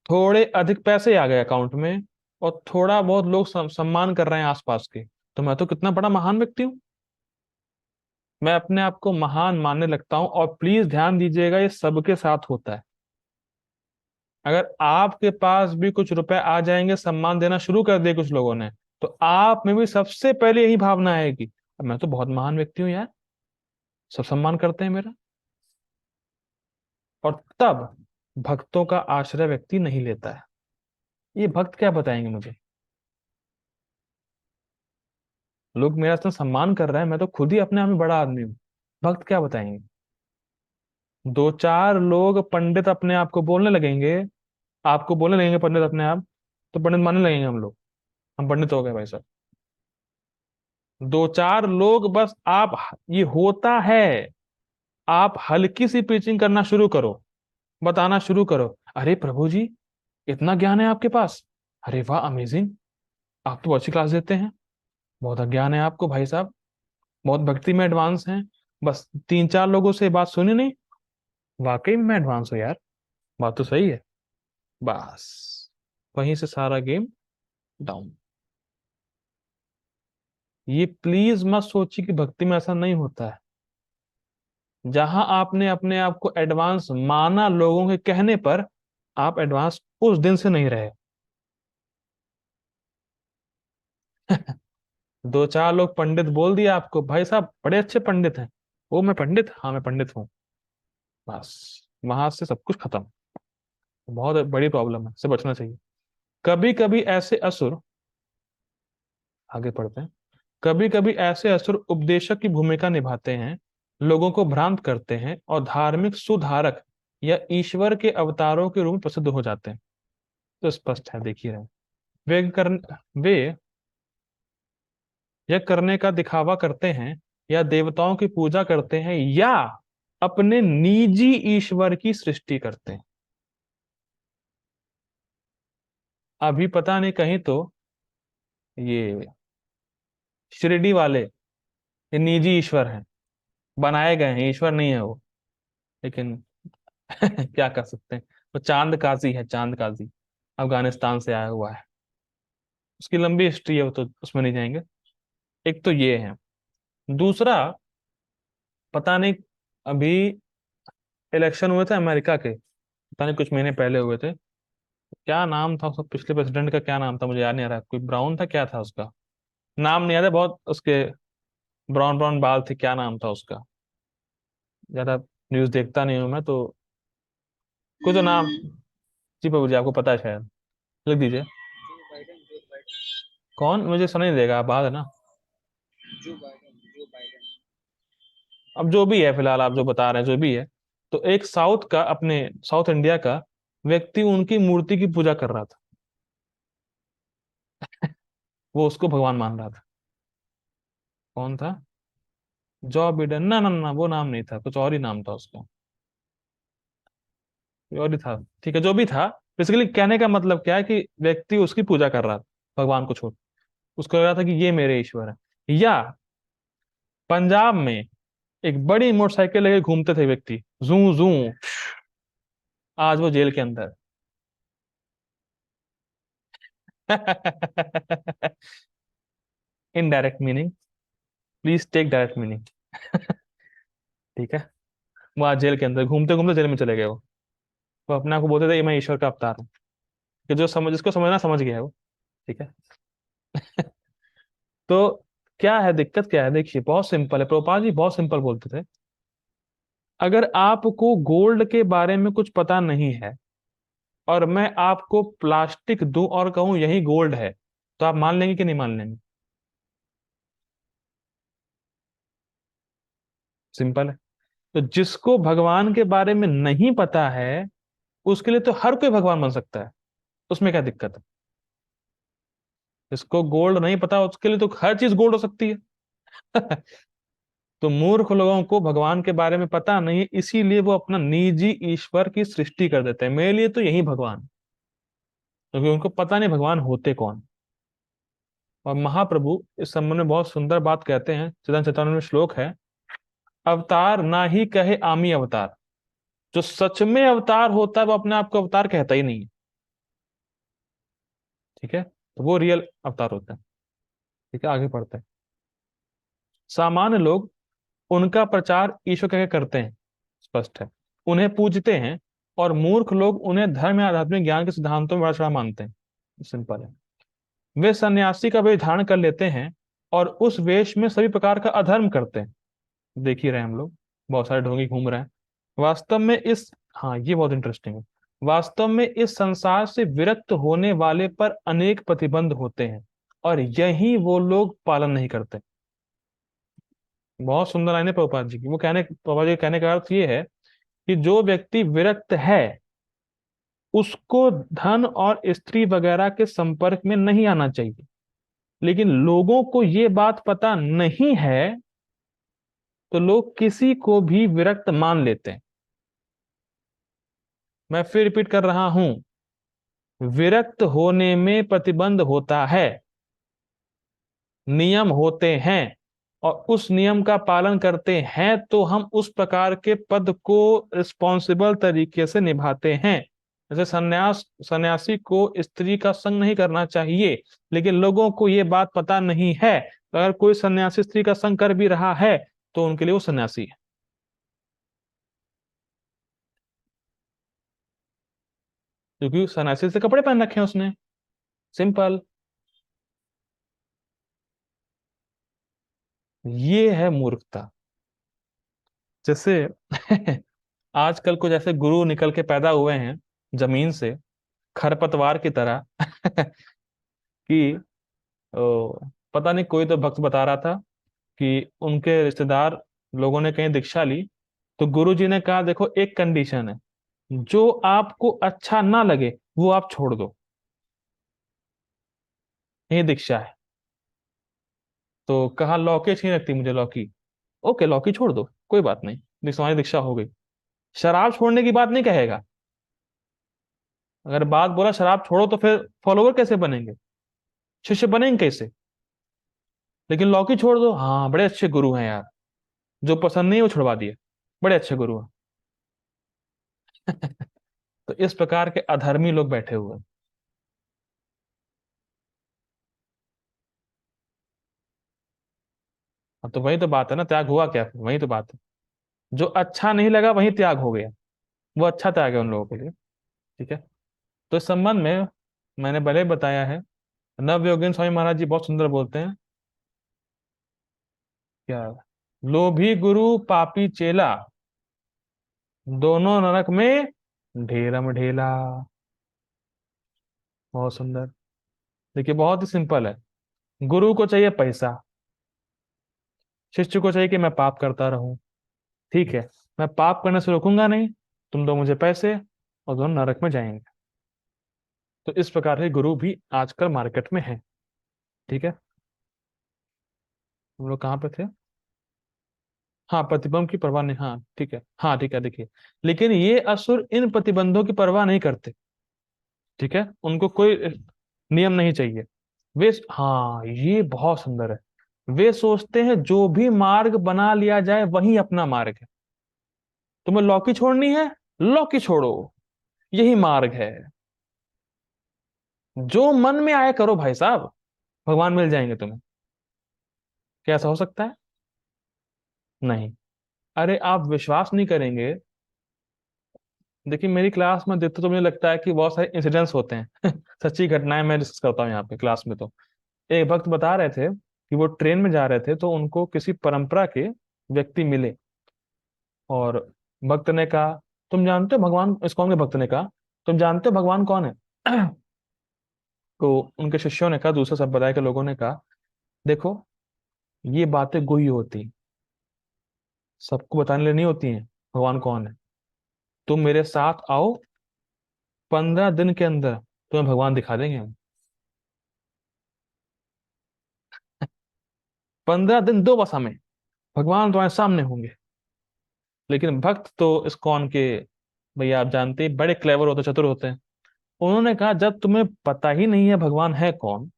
Speaker 1: थोड़े अधिक पैसे आ गए अकाउंट में और थोड़ा बहुत लोग सम्मान कर रहे हैं आसपास के, तो मैं तो कितना बड़ा महान व्यक्ति हूँ। मैं अपने आप को महान मानने लगता हूं। और प्लीज ध्यान दीजिएगा, ये सबके साथ होता है। अगर आपके पास भी कुछ रुपए आ जाएंगे, सम्मान देना शुरू कर दिए कुछ लोगों ने, तो आप में भी सबसे पहले यही भावना आएगी, अब मैं तो बहुत महान व्यक्ति हूँ यार, सब सम्मान करते हैं मेरा। और तब भक्तों का आश्रय व्यक्ति नहीं लेता है। ये भक्त क्या बताएंगे मुझे? लोग मेरा इतना सम्मान कर रहे हैं, मैं तो खुद ही अपने आप में बड़ा आदमी हूँ। भक्त क्या बताएंगे? दो चार लोग पंडित अपने आप को बोलने लगेंगे, आपको बोलने लगेंगे पंडित अपने आप, तो पंडित मानने लगेंगे हम लोग, हम पंडित हो गए भाई साहब। दो चार लोग बस, आप, ये होता है, आप हल्की सी पिचिंग करना शुरू करो, बताना शुरू करो, अरे प्रभु जी, इतना ज्ञान है आपके पास, अरे वाह अमेजिंग, आप तो अच्छी क्लास देते हैं, बहुत ज्ञान है आपको भाई साहब, बहुत भक्ति में एडवांस हैं। बस तीन चार लोगों से बात सुनी नहीं, वाकई में मैं एडवांस हूँ यार, बात तो सही है। बस वहीं से सारा गेम डाउन। ये प्लीज मत सोचिए कि भक्ति में ऐसा नहीं होता है। जहां आपने अपने आप को एडवांस माना लोगों के कहने पर, आप एडवांस उस दिन से नहीं रहे। दो चार लोग पंडित बोल दिया आपको, भाई साहब बड़े अच्छे पंडित हैं, वो मैं पंडित, हाँ मैं पंडित हूँ, बस वहां से सब कुछ खत्म। बहुत बड़ी प्रॉब्लम है, इससे बचना चाहिए। कभी कभी ऐसे असुर, आगे पढ़ते हैं, कभी कभी ऐसे असुर उपदेशक की भूमिका निभाते हैं, लोगों को भ्रांत करते हैं और धार्मिक सुधारक या ईश्वर के अवतारों के रूप में प्रसिद्ध हो जाते हैं। तो स्पष्ट है, देख ही रहे हैं। वे यह करने का दिखावा करते हैं, या देवताओं की पूजा करते हैं, या अपने निजी ईश्वर की सृष्टि करते हैं। अभी पता नहीं, कहीं तो ये शिरडी वाले ये निजी ईश्वर हैं, बनाए गए हैं, ईश्वर नहीं है वो। लेकिन क्या कर सकते हैं। वो चांद काजी है, चांद काजी, अफगानिस्तान से आया हुआ है। उसकी लंबी हिस्ट्री है, वो तो उसमें नहीं जाएंगे। एक तो ये है। दूसरा, पता नहीं, अभी इलेक्शन हुए थे अमेरिका के, पता नहीं कुछ महीने पहले हुए थे। क्या नाम था उसका, पिछले प्रेसिडेंट का क्या नाम था, मुझे याद नहीं आ रहा, कोई ब्राउन था, क्या था उसका नाम, नहीं याद है, बहुत उसके ब्राउन ब्राउन बाल थे, क्या नाम था उसका, ज्यादा न्यूज देखता नहीं हूँ मैं तो। कोई तो नाम, जी बाबू जी आपको पता है शायद, लिख दीजिए।
Speaker 2: जो बाइडन, जो बाइडन।
Speaker 1: कौन, मुझे सुनाई नहीं देगा, आप बात है ना।
Speaker 2: जो बाइडन, जो बाइडन।
Speaker 1: अब जो भी है, फिलहाल आप जो बता रहे हैं जो भी है, तो एक साउथ का, अपने साउथ इंडिया का व्यक्ति उनकी मूर्ति की पूजा कर रहा था। वो उसको भगवान मान रहा था। कौन था? Jaw Biden? ना ना ना, वो नाम नहीं था, कुछ और ही नाम था उसका, कोई और ही था। ठीक है, जो भी था, बेसिकली कहने का मतलब क्या है कि व्यक्ति उसकी पूजा कर रहा था, भगवान को छोड़, उसको लग रहा था कि ये मेरे ईश्वर है। या पंजाब में एक बड़ी मोटरसाइकिल लेके घूमते थे व्यक्ति, जू जू, आज वो जेल के अंदर। Indirect meaning, please take direct meaning. ठीक है, वो आज जेल के अंदर घूमते घूमते जेल में चले गए वो अपने आप को बोलते थे कि मैं ईश्वर का अवतार हूँ। कि जो समझ, जिसको समझना समझ गया है वो। ठीक है। तो क्या है दिक्कत, क्या है, देखिए बहुत सिंपल है, प्रोपा जी बहुत सिंपल बोलते थे। अगर आपको गोल्ड के बारे में कुछ पता नहीं है, और मैं आपको प्लास्टिक दूं और कहूं यही गोल्ड है, तो आप मान लेंगे कि नहीं मान लेंगे? सिंपल है। तो जिसको भगवान के बारे में नहीं पता है, उसके लिए तो हर कोई भगवान बन सकता है, उसमें क्या दिक्कत है? जिसको गोल्ड नहीं पता उसके लिए तो हर चीज गोल्ड हो सकती है। तो मूर्ख लोगों को भगवान के बारे में पता नहीं है, इसीलिए वो अपना निजी ईश्वर की सृष्टि कर देते हैं, मेरे लिए तो यही भगवान, क्योंकि उनको पता नहीं भगवान होते कौन। और महाप्रभु इस संबंध में बहुत सुंदर बात कहते हैं, चैतन्य चैतन्य में श्लोक है, अवतार ना ही कहे आमी अवतार। जो सच में अवतार होता है वो अपने आप को अवतार कहता ही नहीं है। ठीक है, तो वो रियल अवतार होता है। ठीक है, आगे पढ़ते हैं। सामान्य लोग उनका प्रचार ईश्वर कह के करते हैं, स्पष्ट है, उन्हें पूजते हैं, और मूर्ख लोग उन्हें धर्म या आध्यात्मिक ज्ञान के सिद्धांतों में बड़ा चढ़ा मानते हैं। सिंपल है। वे सन्यासी का वेश धारण कर लेते हैं और उस वेश में सभी प्रकार का अधर्म करते हैं। देख ही रहे हैं हम लोग, बहुत सारे ढोंगी घूम रहे हैं। वास्तव में इस हाँ, ये बहुत इंटरेस्टिंग है। वास्तव में इस संसार से विरक्त होने वाले पर अनेक प्रतिबंध होते हैं, और यही वो लोग पालन नहीं करते। बहुत सुंदर लाइन है प्रभुपाद जी की। वो कहने प्रभुपाद जी के कहने का अर्थ ये है कि जो व्यक्ति विरक्त है, उसको धन और स्त्री वगैरह के संपर्क में नहीं आना चाहिए। लेकिन लोगों को ये बात पता नहीं है, तो लोग किसी को भी विरक्त मान लेते हैं। मैं फिर रिपीट कर रहा हूं, विरक्त होने में प्रतिबंध होता है, नियम होते हैं, और उस नियम का पालन करते हैं तो हम उस प्रकार के पद को रिस्पॉन्सिबल तरीके से निभाते हैं। जैसे सन्यासी को स्त्री का संग नहीं करना चाहिए, लेकिन लोगों को ये बात पता नहीं है। तो अगर कोई सन्यासी स्त्री का संग कर भी रहा है, तो उनके लिए वो सन्यासी है। क्योंकि सन्यासी से कपड़े पहन रखे हैं उसने। सिंपल। ये है मूर्खता। जैसे आजकल को जैसे गुरु निकल के पैदा हुए हैं जमीन से, खरपतवार की तरह कि पता नहीं, कोई तो भक्त बता रहा था कि उनके रिश्तेदार लोगों ने कहीं दीक्षा ली, तो गुरु जी ने कहा देखो, एक कंडीशन है, जो आपको अच्छा ना लगे वो आप छोड़ दो, ये दीक्षा है। तो कहा लौकी अच्छी नहीं लगती मुझे, लौकी, ओके लौकी छोड़ दो, कोई बात नहीं, तुम्हारी दीक्षा हो गई। शराब छोड़ने की बात नहीं कहेगा। अगर बात बोला शराब छोड़ो, तो फिर फॉलोवर कैसे बनेंगे, शिष्य बनेंगे कैसे? लेकिन लौकी छोड़ दो, हाँ बड़े अच्छे गुरु हैं यार, जो पसंद नहीं वो छुड़वा दिए, बड़े अच्छे गुरु हैं। तो इस प्रकार के अधर्मी लोग बैठे हुए हैं। अब तो वही तो बात है ना, त्याग हुआ क्या फिर? वही तो बात है। जो अच्छा नहीं लगा वही त्याग हो गया, वो अच्छा त्याग है उन लोगों के लिए। ठीक है। तो इस संबंध में मैंने पहले बताया है, नवयोगीन स्वामी महाराज जी बहुत सुंदर बोलते हैं। क्या? लोभी गुरु पापी चेला, दोनों नरक में ढेरम ढेला। बहुत सुंदर। देखिए, बहुत ही सिंपल है। गुरु को चाहिए पैसा, शिष्य को चाहिए कि मैं पाप करता रहूं। ठीक है, मैं पाप करने से रोकूंगा नहीं, तुम दो मुझे पैसे, और दोनों नरक में जाएंगे। तो इस प्रकार के गुरु भी आजकल मार्केट में है। ठीक है। हम लोग कहाँ पे थे? हाँ, प्रतिबंध की परवाह नहीं, हाँ ठीक है, हाँ ठीक है, देखिए। लेकिन ये असुर इन प्रतिबंधों की परवाह नहीं करते। ठीक है, उनको कोई नियम नहीं चाहिए। वे, हाँ ये बहुत सुंदर है, वे सोचते हैं जो भी मार्ग बना लिया जाए वही अपना मार्ग है। तुम्हें लौकी छोड़नी है, लौकी छोड़ो, यही मार्ग है। जो मन में आए करो भाई साहब, भगवान मिल जाएंगे तुम्हें। क्या ऐसा हो सकता है? नहीं। अरे आप विश्वास नहीं करेंगे। देखिए, मेरी क्लास में देखते तो मुझे लगता है कि बहुत सारे इंसिडेंट्स होते हैं सच्ची घटनाएं मैं डिस्कस करता हूँ यहाँ पे क्लास में। तो एक भक्त बता रहे थे कि वो ट्रेन में जा रहे थे, तो उनको किसी परंपरा के व्यक्ति मिले, और भक्त ने कहा, तुम जानते हो भगवान, इस्कॉन के भक्त ने कहा, तुम जानते हो भगवान कौन है? तो उनके शिष्यों ने कहा, दूसरे संप्रदाय के लोगों ने कहा, देखो, ये बातें गुह्य होती हैं, सबको बताने लिए नहीं होती हैं भगवान कौन है। तुम मेरे साथ आओ, 15 दिन के अंदर तुम्हें भगवान दिखा देंगे हम। 15 दिन दो बस हमें, भगवान तुम्हारे सामने होंगे। लेकिन भक्त तो इस्कॉन के, भैया आप जानते हैं, बड़े क्लेवर होते, चतुर होते हैं। उन्होंने कहा, जब तुम्हें पता ही नहीं है भगवान है कौन,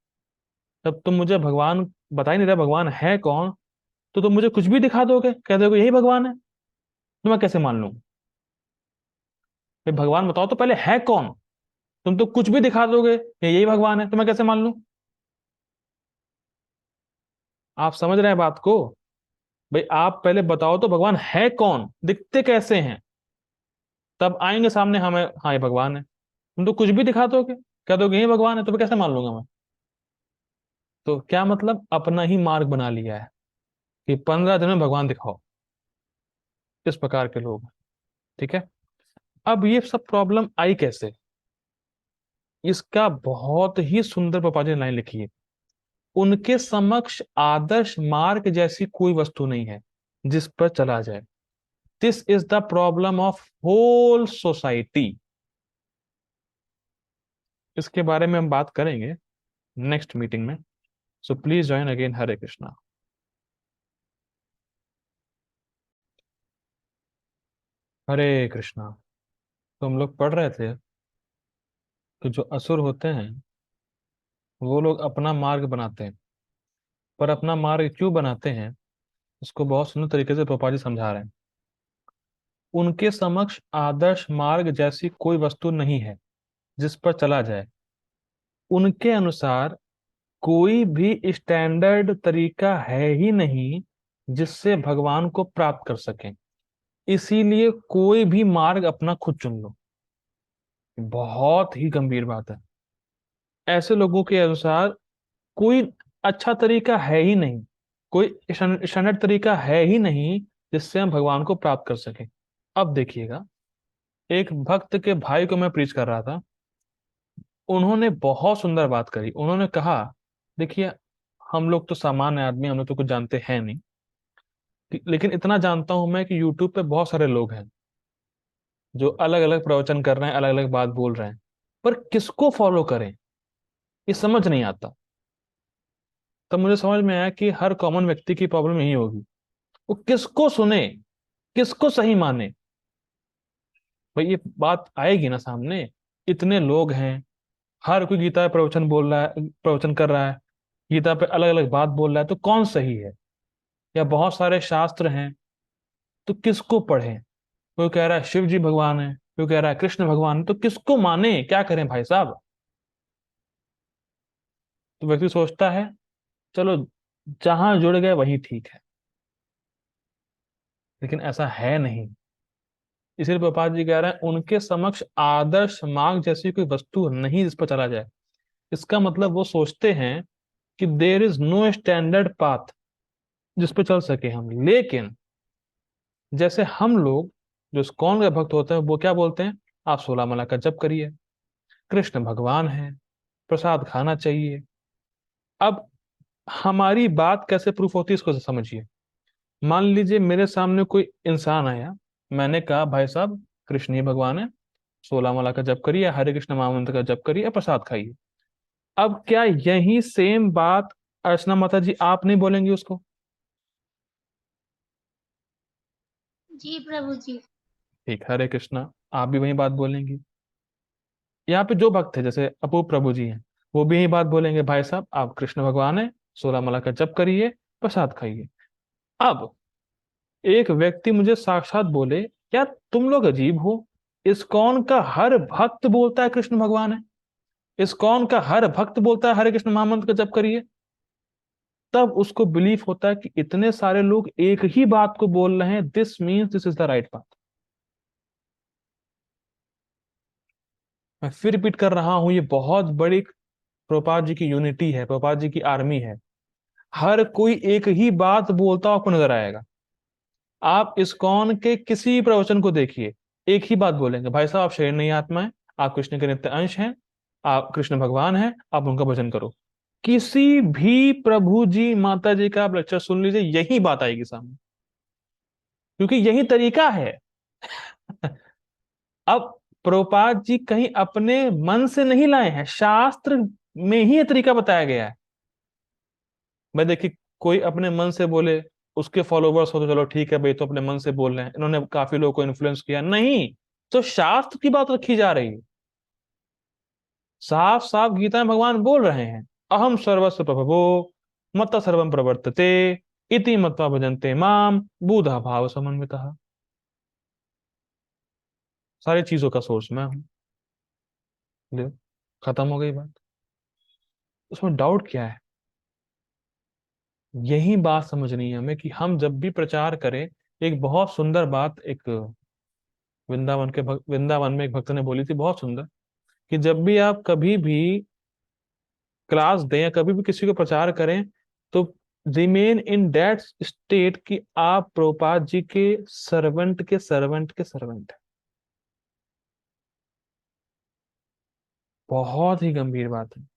Speaker 1: जब तुम मुझे भगवान बता ही नहीं रहे भगवान है कौन, तो तुम मुझे कुछ भी दिखा दोगे, कह दोगे यही भगवान है, तो मैं कैसे मान लूं? भाई भगवान बताओ तो पहले है कौन? तुम तो कुछ भी दिखा दोगे, यही भगवान है, तो मैं कैसे मान लूं? आप समझ रहे हैं बात को? भाई आप पहले बताओ तो भगवान है कौन, दिखते कैसे हैं, तब आएंगे सामने हमें, हाँ ये भगवान है। तुम तो कुछ भी दिखा दोगे, कह दोगे ये भगवान है, तो फिर कैसे मान लूंगा मैं? तो क्या मतलब, अपना ही मार्ग बना लिया है कि 15 दिन में भगवान दिखाओ। इस प्रकार के लोग हैं, ठीक है। अब ये सब प्रॉब्लम आई कैसे? इसका बहुत ही सुंदर पापा जी ने लाइन लिखी है। उनके समक्ष आदर्श मार्ग जैसी कोई वस्तु नहीं है जिस पर चला जाए। This is the problem of whole society. इसके बारे में हम बात करेंगे नेक्स्ट मीटिंग में। So please join again. Hare Krishna. Hare Krishna. तो हम लोग पढ़ रहे थे कि जो असुर होते हैं वो लोग अपना मार्ग बनाते हैं, पर अपना मार्ग क्यों बनाते हैं इसको बहुत सुंदर तरीके से पापा जी समझा रहे हैं। उनके समक्ष आदर्श मार्ग जैसी कोई वस्तु नहीं है जिस पर चला जाए। उनके अनुसार कोई भी स्टैंडर्ड तरीका है ही नहीं जिससे भगवान को प्राप्त कर सकें। इसीलिए कोई भी मार्ग अपना खुद चुन लो। बहुत ही गंभीर बात है। ऐसे लोगों के अनुसार कोई अच्छा तरीका है ही नहीं, कोई स्टैंडर्ड तरीका है ही नहीं जिससे हम भगवान को प्राप्त कर सकें। अब देखिएगा, एक भक्त के भाई को मैं प्रीच कर रहा था। उन्होंने बहुत सुंदर बात करी। उन्होंने कहा, देखिए हम लोग तो सामान्य आदमी, हम लोग तो कुछ जानते हैं नहीं, लेकिन इतना जानता हूं मैं कि यूट्यूब पे बहुत सारे लोग हैं जो अलग अलग प्रवचन कर रहे हैं, अलग अलग बात बोल रहे हैं, पर किसको फॉलो करें ये समझ नहीं आता। तब मुझे समझ में आया कि हर कॉमन व्यक्ति की प्रॉब्लम यही होगी, वो किसको सुने, किसको सही माने। भाई ये बात आएगी ना सामने। इतने लोग हैं, हर कोई गीता पे प्रवचन बोल रहा है, प्रवचन कर रहा है, गीता पे अलग अलग बात बोल रहा है, तो कौन सही है? या बहुत सारे शास्त्र हैं, तो किसको पढ़ें? कोई कह रहा है शिव जी भगवान है, कोई कह रहा है कृष्ण भगवान है, तो किसको माने, क्या करें भाई साहब? तो व्यक्ति सोचता है चलो जहां जुड़ गए वही ठीक है, लेकिन ऐसा है नहीं। इसलिए प्रभुपाद जी कह रहे हैं उनके समक्ष आदर्श मार्ग जैसी कोई वस्तु नहीं जिस पर चला जाए। इसका मतलब वो सोचते हैं कि there is no standard path जिस पे चल सके हम। लेकिन जैसे हम लोग जो इस्कॉन के भक्त होते हैं वो क्या बोलते हैं, आप 16 माला का जप करिए, कृष्ण भगवान है, प्रसाद खाना चाहिए। अब हमारी बात कैसे प्रूफ होती है इसको समझिए। मान लीजिए मेरे सामने कोई इंसान आया, मैंने कहा भाई साहब कृष्ण ही भगवान है, 16 माला का जप करिए, हरे कृष्ण महामंत्र का जप करिए, प्रसाद खाइए। अब क्या यही सेम बात अर्चना माता जी आप नहीं बोलेंगी उसको?
Speaker 3: जी प्रभु जी।
Speaker 1: ठीक, हरे कृष्णा, आप भी वही बात बोलेंगी। यहाँ पे जो भक्त है जैसे अपू प्रभु जी हैं, वो भी यही बात बोलेंगे, भाई साहब आप कृष्ण भगवान है, 16 माला का जप करिए, प्रसाद खाइए। अब एक व्यक्ति मुझे साक्षात बोले, यार तुम लोग अजीब हो, इस्कॉन का हर भक्त बोलता है कृष्ण भगवान है, इस्कॉन का हर भक्त बोलता है हरे कृष्ण महामंत्र का जप करिए। तब उसको बिलीफ होता है कि इतने सारे लोग एक ही बात को बोल रहे हैं, this means this is the right path. मैं फिर रिपीट कर रहा हूं, ये बहुत बड़ी प्रभुपाद जी की यूनिटी है, प्रभुपाद जी की आर्मी है। हर कोई एक ही बात बोलता हुआ आपको नजर आएगा। आप इस्कॉन के किसी प्रवचन को देखिए, एक ही बात बोलेंगे, भाई साहब आप शरीर नहीं आत्मा है, आप कृष्ण के नित्य अंश हैं, आप कृष्ण भगवान हैं, आप उनका भजन करो। किसी भी प्रभु जी माता जी का आप लेक्चर सुन लीजिए, यही बात आएगी सामने, क्योंकि यही तरीका है। अब प्रभुपाद जी कहीं अपने मन से नहीं लाए हैं, शास्त्र में ही ये तरीका बताया गया है। मैं देखिए, कोई अपने मन से बोले, उसके फॉलोवर्स हो तो चलो ठीक है भाई, तो अपने मन से बोल रहे हैं, इन्होंने काफी लोगों को इन्फ्लुएंस किया, नहीं। तो शास्त्र की बात रखी जा रही है, साफ साफ गीता में भगवान बोल रहे हैं, अहम सर्वस्व प्रभवो मत्त सर्वम प्रवर्तते इति मत्वा भजन्ते माम बुधा भाव समन्वितः। सारी चीजों का सोर्स मैं हूं। देखो, खत्म हो गई बात। उसमें डाउट क्या है? यही बात समझनी है हमें कि हम जब भी प्रचार करें, एक बहुत सुंदर बात एक वृंदावन में एक भक्त ने बोली थी, बहुत सुंदर, कि जब भी आप कभी भी क्लास दें या कभी भी किसी को प्रचार करें, तो रिमेन इन दैट स्टेट कि आप प्रभुपाद जी के सर्वेंट के सर्वेंट के सर्वेंट। बहुत ही गंभीर बात है,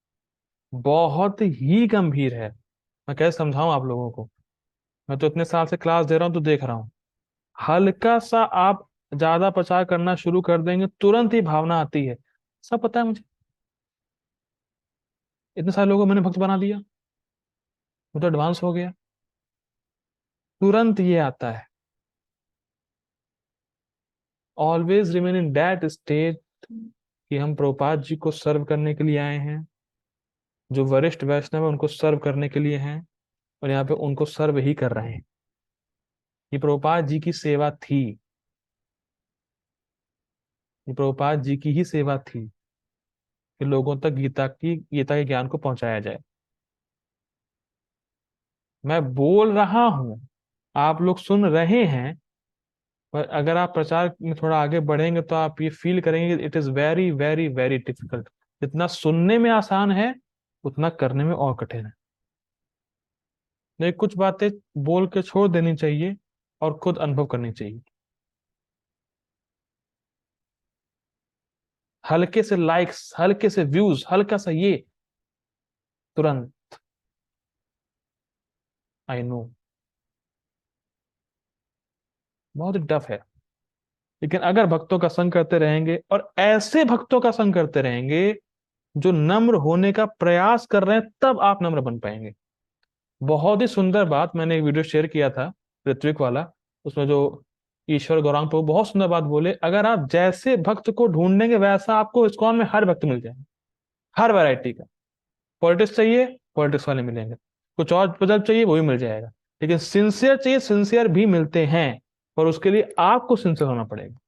Speaker 1: बहुत ही गंभीर है। मैं कैसे समझाऊं आप लोगों को, मैं तो इतने साल से क्लास दे रहा हूं तो देख रहा हूं। हल्का सा आप ज्यादा प्रचार करना शुरू कर देंगे, तुरंत ही भावना आती है। सब पता है मुझे, इतने सारे लोगों को मैंने भक्त बना दिया, मैं तो एडवांस हो गया, तुरंत ये आता है। Always remain in that state कि हम प्रभुपाद जी को सर्व करने के लिए आए हैं, जो वरिष्ठ वैष्णव है उनको सर्व करने के लिए हैं, और यहाँ पे उनको सर्व ही कर रहे हैं। ये प्रभुपाद जी की सेवा थी, ये प्रभुपाद जी की ही सेवा थी कि लोगों तक गीता के ज्ञान को पहुंचाया जाए। मैं बोल रहा हूं, आप लोग सुन रहे हैं, पर अगर आप प्रचार में थोड़ा आगे बढ़ेंगे तो आप ये फील करेंगे it is very very very difficult. जितना सुनने में आसान है, उतना करने में और कठिन है। लेकिन कुछ बातें बोल के छोड़ देनी चाहिए और खुद अनुभव करनी चाहिए। हल्के से लाइक्स, हल्के से व्यूज, हल्का सा ये, तुरंत, आई नो, बहुत टफ है। लेकिन अगर भक्तों का संग करते रहेंगे और ऐसे भक्तों का संग करते रहेंगे जो नम्र होने का प्रयास कर रहे हैं, तब आप नम्र बन पाएंगे। बहुत ही सुंदर बात मैंने एक वीडियो शेयर किया था, ऋत्विक वाला, उसमें जो ईश्वर गौरांग प्रभु बहुत सुंदर बात बोले, अगर आप जैसे भक्त को ढूंढेंगे वैसा आपको इस्कॉन में हर भक्त मिल जाएगा, हर वैरायटी का। पॉलिटिक्स चाहिए, पॉलिटिक्स वाले मिलेंगे, कुछ और पजल चाहिए वो भी मिल जाएगा, लेकिन सिंसियर चाहिए, सिंसियर भी मिलते हैं, और उसके लिए आपको सिंसियर होना पड़ेगा।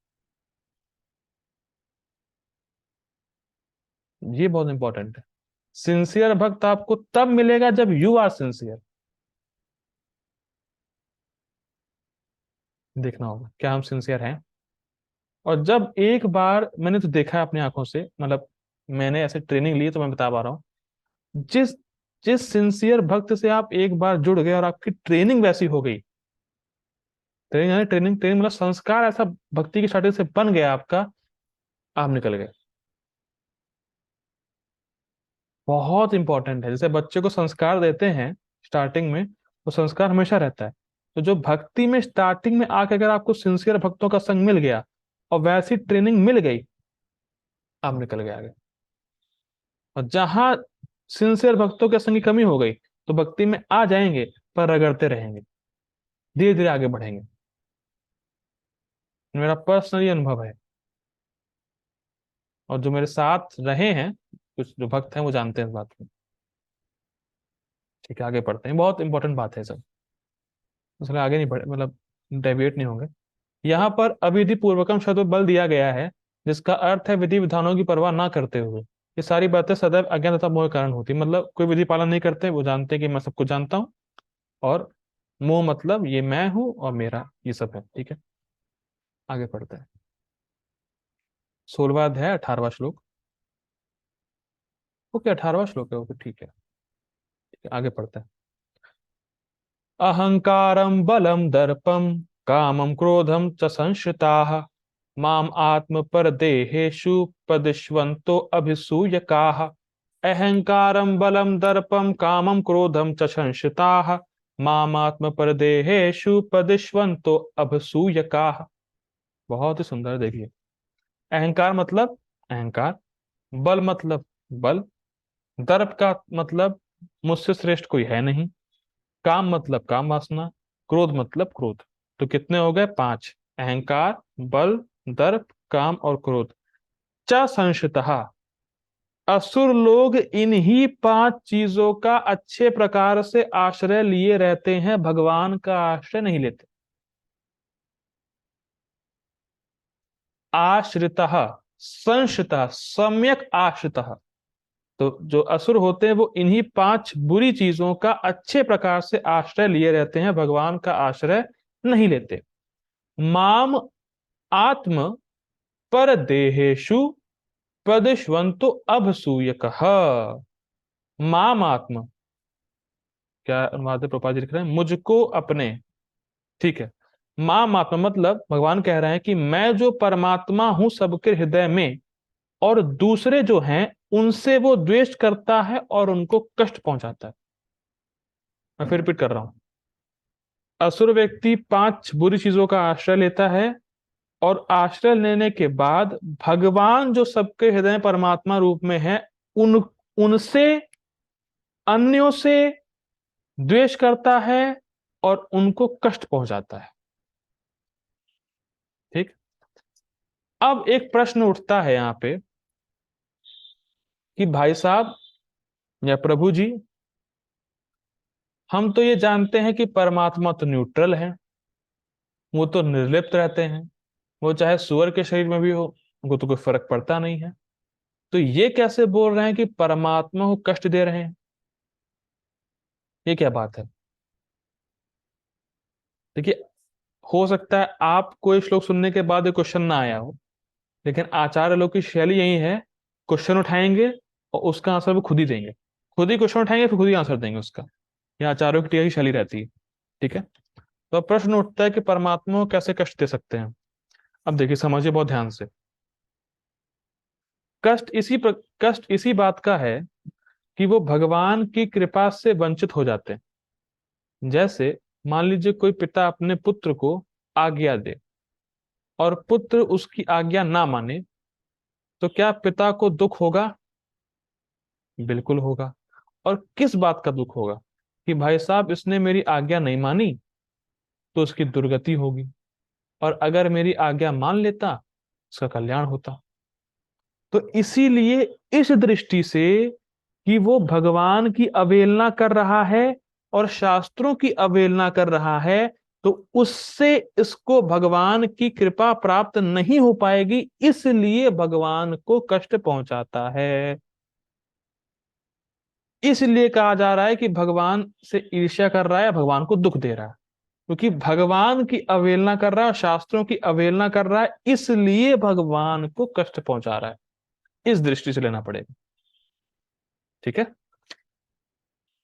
Speaker 1: ये बहुत इंपॉर्टेंट है। सिंसियर भक्त आपको तब मिलेगा जब यू आर सिंसियर। देखना होगा क्या हम सिंसियर हैं। और जब एक बार मैंने तो देखा है अपनी आंखों से, मतलब मैंने ऐसे ट्रेनिंग ली तो मैं बता पा रहा हूँ, जिस जिस सिंसियर भक्त से आप एक बार जुड़ गए और आपकी ट्रेनिंग वैसी हो गई, ट्रेनिंग यानी ट्रेनिंग ट्रेनिंग मतलब संस्कार ऐसा भक्ति की स्टार्टिंग से बन गया आपका, आप निकल गए। बहुत इंपॉर्टेंट है। जैसे बच्चे को संस्कार देते हैं स्टार्टिंग में, वो संस्कार हमेशा रहता है। तो जो भक्ति में स्टार्टिंग में आके अगर आपको सिंसियर भक्तों का संग मिल गया और वैसी ट्रेनिंग मिल गई, आप निकल गए आगे। और जहां सिंसियर भक्तों के संग की कमी हो गई, तो भक्ति में आ जाएंगे पर रगड़ते रहेंगे, धीरे धीरे आगे बढ़ेंगे। मेरा पर्सनली अनुभव है, और जो मेरे साथ रहे हैं कुछ जो भक्त हैं वो जानते हैं इस बात को। ठीक है, आगे बढ़ते हैं, बहुत इंपॉर्टेंट बात है सब, इसलिए आगे नहीं बढ़े, मतलब डेविएट नहीं होंगे। यहाँ पर अविधि पूर्वकम शब्द बल दिया गया है, जिसका अर्थ है विधि विधानों की परवाह ना करते हुए। ये सारी बातें सदैव अज्ञान तथा मोह के कारण होती, मतलब कोई विधि पालन नहीं करते, वो जानते हैं कि मैं सब कुछ जानता हूँ, और मोह मतलब ये मैं हूँ और मेरा ये सब है। ठीक है, आगे पढ़ते हैं। 16वां अध्याय 18वां श्लोक। ओके, 18वां श्लोक है, ओके ठीक है, आगे पढ़ते हैं। अहंकारं बलं दर्पं कामं क्रोधं च संश्रिताः माम आत्म परदेहेषु प्रदिशन्तो अभिसूयकाः। अहंकारं बलं दर्पं कामं क्रोधं च संश्रिताः माम आत्म परदेहेषु प्रदिशन्तो अभिसूयकाः। बहुत ही सुंदर, देखिए। अहंकार मतलब अहंकार, बल मतलब बल, दर्प का मतलब मुझसे श्रेष्ठ कोई है नहीं, काम मतलब काम वासना, क्रोध मतलब क्रोध। तो कितने हो गए? 5। अहंकार, बल, दर्प, काम और क्रोध। च संशतः, असुर लोग इन्हीं 5 चीजों का अच्छे प्रकार से आश्रय लिए रहते हैं, भगवान का आश्रय नहीं लेते। आश्रितः, संशितः, सम्यक आश्रितः, तो जो असुर होते हैं वो इन्हीं 5 बुरी चीजों का अच्छे प्रकार से आश्रय लिए रहते हैं, भगवान का आश्रय नहीं लेते। माम आत्म पर देहेशु प्रदिशवंतो अभसूयकः। माम आत्म, क्या अनुवाद है? प्रभुपाद जी लिख रहे हैं मुझको अपने, ठीक है। माम आत्मा मतलब भगवान कह रहे हैं कि मैं जो परमात्मा हूं सबके हृदय में, और दूसरे जो हैं उनसे वो द्वेष करता है और उनको कष्ट पहुंचाता है। मैं फिर रिपीट कर रहा हूं। असुर व्यक्ति 5 बुरी चीजों का आश्रय लेता है, और आश्रय लेने के बाद भगवान जो सबके हृदय में परमात्मा रूप में है, उन उनसे, अन्यों से द्वेष करता है और उनको कष्ट पहुंचाता है। ठीक। अब एक प्रश्न उठता है यहां पे कि भाई साहब या प्रभु जी, हम तो ये जानते हैं कि परमात्मा तो न्यूट्रल है, वो तो निर्लिप्त रहते हैं, वो चाहे सुअर के शरीर में भी हो उनको तो कोई फर्क पड़ता नहीं है। तो ये कैसे बोल रहे हैं कि परमात्मा को कष्ट दे रहे हैं? ये क्या बात है? देखिए, हो सकता है आपको ये श्लोक सुनने के बाद ये क्वेश्चन ना आया हो, लेकिन आचार्य लोग की शैली यही है, क्वेश्चन उठाएंगे और उसका आंसर वो खुद ही देंगे। खुद ही क्वेश्चन उठाएंगे फिर खुद ही आंसर देंगे उसका। यह आचार्यों की यही शैली रहती है। ठीक है। तो अब प्रश्न उठता है कि परमात्मा को कैसे कष्ट दे सकते हैं? अब देखिए, समझिए बहुत ध्यान से। कष्ट इसी बात का है कि वो भगवान की कृपा से वंचित हो जाते हैं। जैसे मान लीजिए कोई पिता अपने पुत्र को आज्ञा दे और पुत्र उसकी आज्ञा ना माने, तो क्या पिता को दुख होगा? बिल्कुल होगा। और किस बात का दुख होगा? कि भाई साहब इसने मेरी आज्ञा नहीं मानी तो उसकी दुर्गति होगी, और अगर मेरी आज्ञा मान लेता उसका कल्याण होता। तो इसीलिए इस दृष्टि से कि वो भगवान की अवहेलना कर रहा है और शास्त्रों की अवहेलना कर रहा है, तो उससे इसको भगवान की कृपा प्राप्त नहीं हो पाएगी, इसलिए भगवान को कष्ट पहुंचाता है। इसलिए कहा जा रहा है कि भगवान से ईर्ष्या कर रहा है, भगवान को दुख दे रहा है, क्योंकि भगवान की अवहेलना कर रहा है, शास्त्रों की अवहेलना कर रहा है, इसलिए भगवान को कष्ट पहुंचा रहा है। इस दृष्टि से लेना पड़ेगा। ठीक है।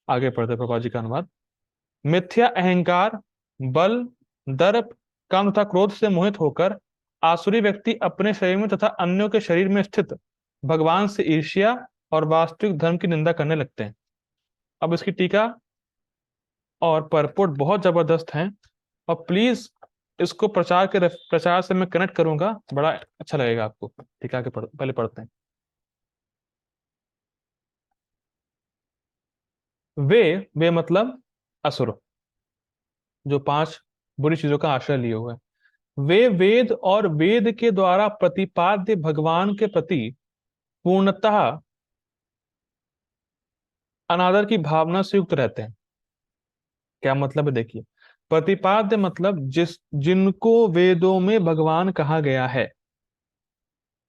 Speaker 1: आगे पढ़ते प्रभा जी का अनुवाद। मिथ्या अहंकार, बल, दर्प, काम तथा क्रोध से मोहित होकर आसुरी व्यक्ति अपने शरीर में तथा अन्यों के शरीर में स्थित भगवान से ईर्ष्या और वास्तविक धर्म की निंदा करने लगते हैं। अब इसकी टीका और परपोट बहुत जबरदस्त हैं, और प्लीज इसको प्रचार से मैं कनेक्ट करूंगा, बड़ा अच्छा लगेगा आपको। ठीक है, पहले पढ़ते हैं। वे मतलब असुर, जो 5 बुरी चीजों का आश्रय लिए हुए हैं, वे वेद और वेद के द्वारा प्रतिपाद्य भगवान के प्रति पूर्णतः अनादर की भावना से युक्त रहते हैं। क्या मतलब है? देखिए, प्रतिपाद्य मतलब जिनको वेदों में भगवान कहा गया है।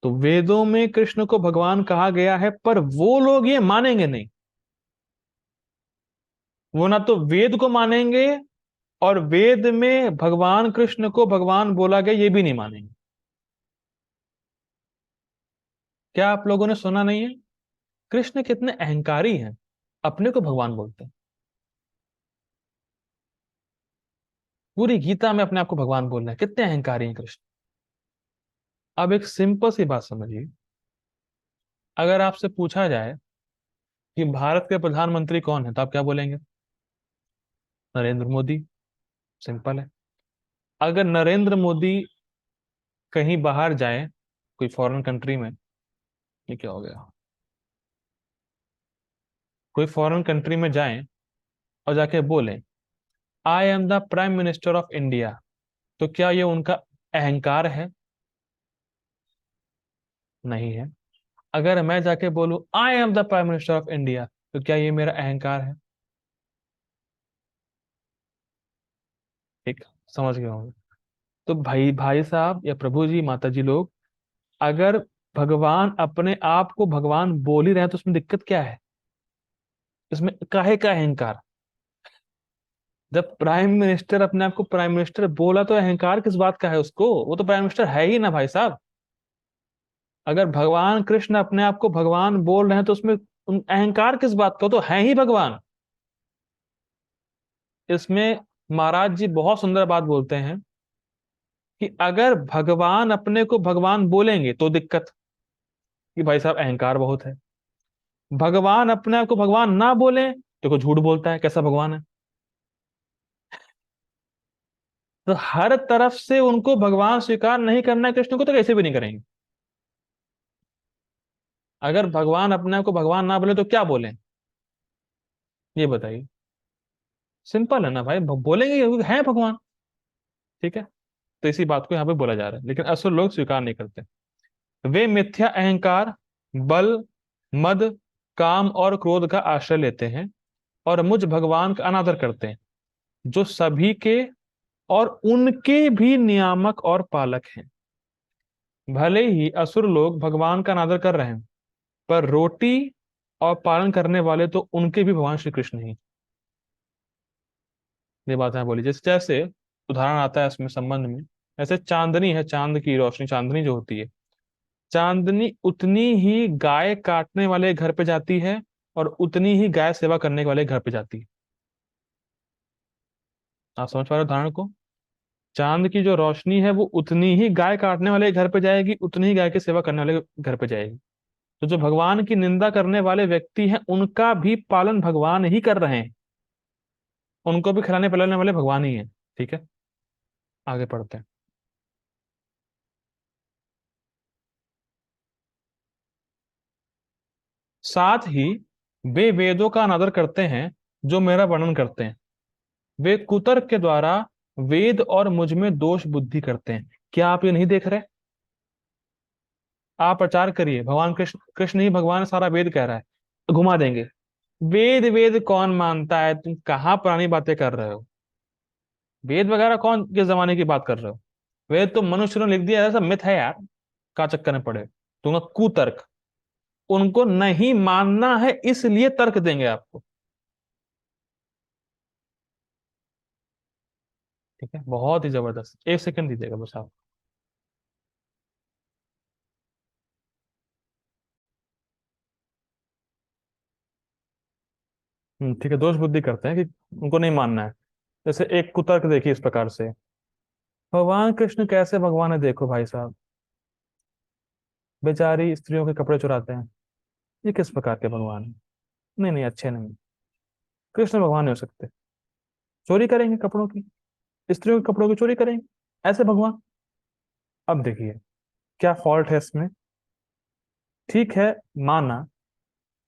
Speaker 1: तो वेदों में कृष्ण को भगवान कहा गया है, पर वो लोग ये मानेंगे नहीं। वो ना तो वेद को मानेंगे, और वेद में भगवान कृष्ण को भगवान बोला गया ये भी नहीं मानेंगे। क्या आप लोगों ने सुना नहीं है? कृष्ण कितने अहंकारी हैं, अपने को भगवान बोलते हैं। पूरी गीता में अपने आप को भगवान बोल रहे हैं, कितने अहंकारी हैं कृष्ण। अब एक सिंपल सी बात समझिए, अगर आपसे पूछा जाए कि भारत के प्रधानमंत्री कौन है, तो आप क्या बोलेंगे? नरेंद्र मोदी। सिंपल है। अगर नरेंद्र मोदी कहीं बाहर जाए, कोई फॉरेन कंट्री में, ये क्या हो गया, कोई फॉरेन कंट्री में जाए और जाके बोले I am the prime minister of India, तो क्या ये उनका अहंकार है? नहीं है। अगर मैं जाके बोलूं I am the prime minister of India, तो क्या ये मेरा अहंकार है? ठीक, समझ गए होंगे। तो भाई भाई साहब या प्रभु जी, माता जी लोग, अगर भगवान अपने आप को भगवान बोल ही रहे हैं तो उसमें दिक्कत क्या है? इसमें काहे का अहंकार? जब प्राइम मिनिस्टर अपने आप को प्राइम मिनिस्टर बोला तो अहंकार किस बात का है उसको? वो तो प्राइम मिनिस्टर है ही ना भाई साहब। अगर भगवान कृष्ण अपने आप को भगवान बोल रहे हैं तो उसमें अहंकार किस बात का? वो तो है ही भगवान। इसमें महाराज जी बहुत सुंदर बात बोलते हैं कि अगर भगवान अपने को भगवान बोलेंगे तो दिक्कत, कि भाई साहब अहंकार बहुत है। भगवान अपने आप को भगवान ना बोले तो कोई झूठ बोलता है, कैसा भगवान है? तो हर तरफ से उनको भगवान स्वीकार नहीं करना है कृष्ण को, तो कैसे भी नहीं करेंगे। अगर भगवान अपने आप को भगवान ना बोले तो क्या बोले, ये बताइए। सिंपल है ना भाई, बोलेंगे क्योंकि है भगवान। ठीक है, तो इसी बात को यहाँ पे बोला जा रहा है, लेकिन असुर लोग स्वीकार नहीं करते। वे मिथ्या अहंकार, बल, मद, काम और क्रोध का आश्रय लेते हैं और मुझ भगवान का अनादर करते हैं, जो सभी के और उनके भी नियामक और पालक हैं। भले ही असुर लोग भगवान का अनादर कर रहे हैं, पर रोटी और पालन करने वाले तो उनके भी भगवान श्री कृष्ण ही। ये बात है बोली, जैसे जैसे उदाहरण आता है इसमें संबंध में। ऐसे चांदनी है, चांद की रोशनी, चांदनी जो होती है, चांदनी उतनी ही गाय काटने वाले घर पे जाती है और उतनी ही गाय सेवा करने वाले घर पे जाती है। आप समझ पा रहे हो उदाहरण को? चांद की जो रोशनी है वो उतनी ही गाय काटने वाले घर पे जाएगी, उतनी ही गाय की सेवा करने वाले घर पे जाएगी। तो जो भगवान की निंदा करने वाले व्यक्ति हैं उनका भी पालन भगवान ही कर रहे हैं, उनको भी खिलाने पिलाने वाले भगवान ही हैं। ठीक है, आगे पढ़ते हैं। साथ ही वे वेदों का अनादर करते हैं जो मेरा वर्णन करते हैं। वे कुतर्क के द्वारा वेद और मुझ में दोष बुद्धि करते हैं। क्या आप ये नहीं देख रहे? आप प्रचार करिए भगवान कृष्ण कृष्ण ही भगवान है, सारा वेद कह रहा है, तो घुमा देंगे। वेद वेद कौन मानता है? तुम कहाँ पुरानी बातें कर रहे हो? वेद वगैरह कौन किस जमाने की बात कर रहे हो? वेद तो मनुष्य ने लिख दिया, ऐसा मिथ है यार, का चक्कर में पड़े तुम। कुतर्क, उनको नहीं मानना है इसलिए तर्क देंगे आपको। ठीक है, बहुत ही जबरदस्त, एक सेकंड दीजिएगा बस आप। ठीक है, दोष बुद्धि करते हैं कि उनको नहीं मानना है। जैसे एक कुतर्क देखिए इस प्रकार से, भगवान कृष्ण कैसे भगवान है देखो भाई साहब, बेचारी स्त्रियों के कपड़े चुराते हैं, ये किस प्रकार के भगवान है? नहीं नहीं, अच्छे नहीं। कृष्ण भगवान नहीं हो सकते। चोरी करेंगे कपड़ों की, स्त्रियों के कपड़ों की चोरी करेंगे, ऐसे भगवान? अब देखिए क्या फॉल्ट है इसमें। ठीक है, माना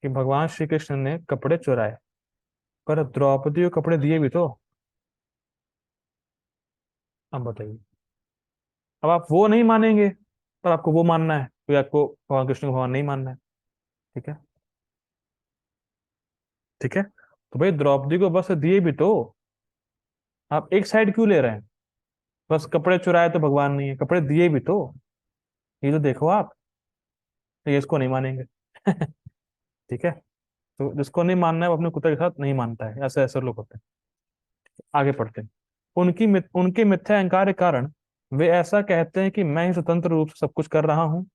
Speaker 1: कि भगवान श्री कृष्ण ने कपड़े चुराए, पर द्रौपदी को कपड़े दिए भी तो। अब बताइए, अब आप वो नहीं मानेंगे पर आपको वो मानना है, तो आपको भगवान कृष्ण को भगवान नहीं मानना है। ठीक है, ठीक है, तो भाई द्रौपदी को बस दिए भी तो। आप एक साइड क्यों ले रहे हैं? बस कपड़े चुराए तो भगवान नहीं है, कपड़े दिए भी तो, ये तो देखो आप। तो ये इसको नहीं मानेंगे। ठीक है, तो जिसको नहीं मानना है वो अपने कुत्ते के साथ नहीं मानता है, ऐसे ऐसे लोग होते हैं। आगे पढ़ते हैं। उनके मिथ्या अहंकार के कारण वे ऐसा कहते हैं कि मैं ही स्वतंत्र रूप से सब कुछ कर रहा हूँ।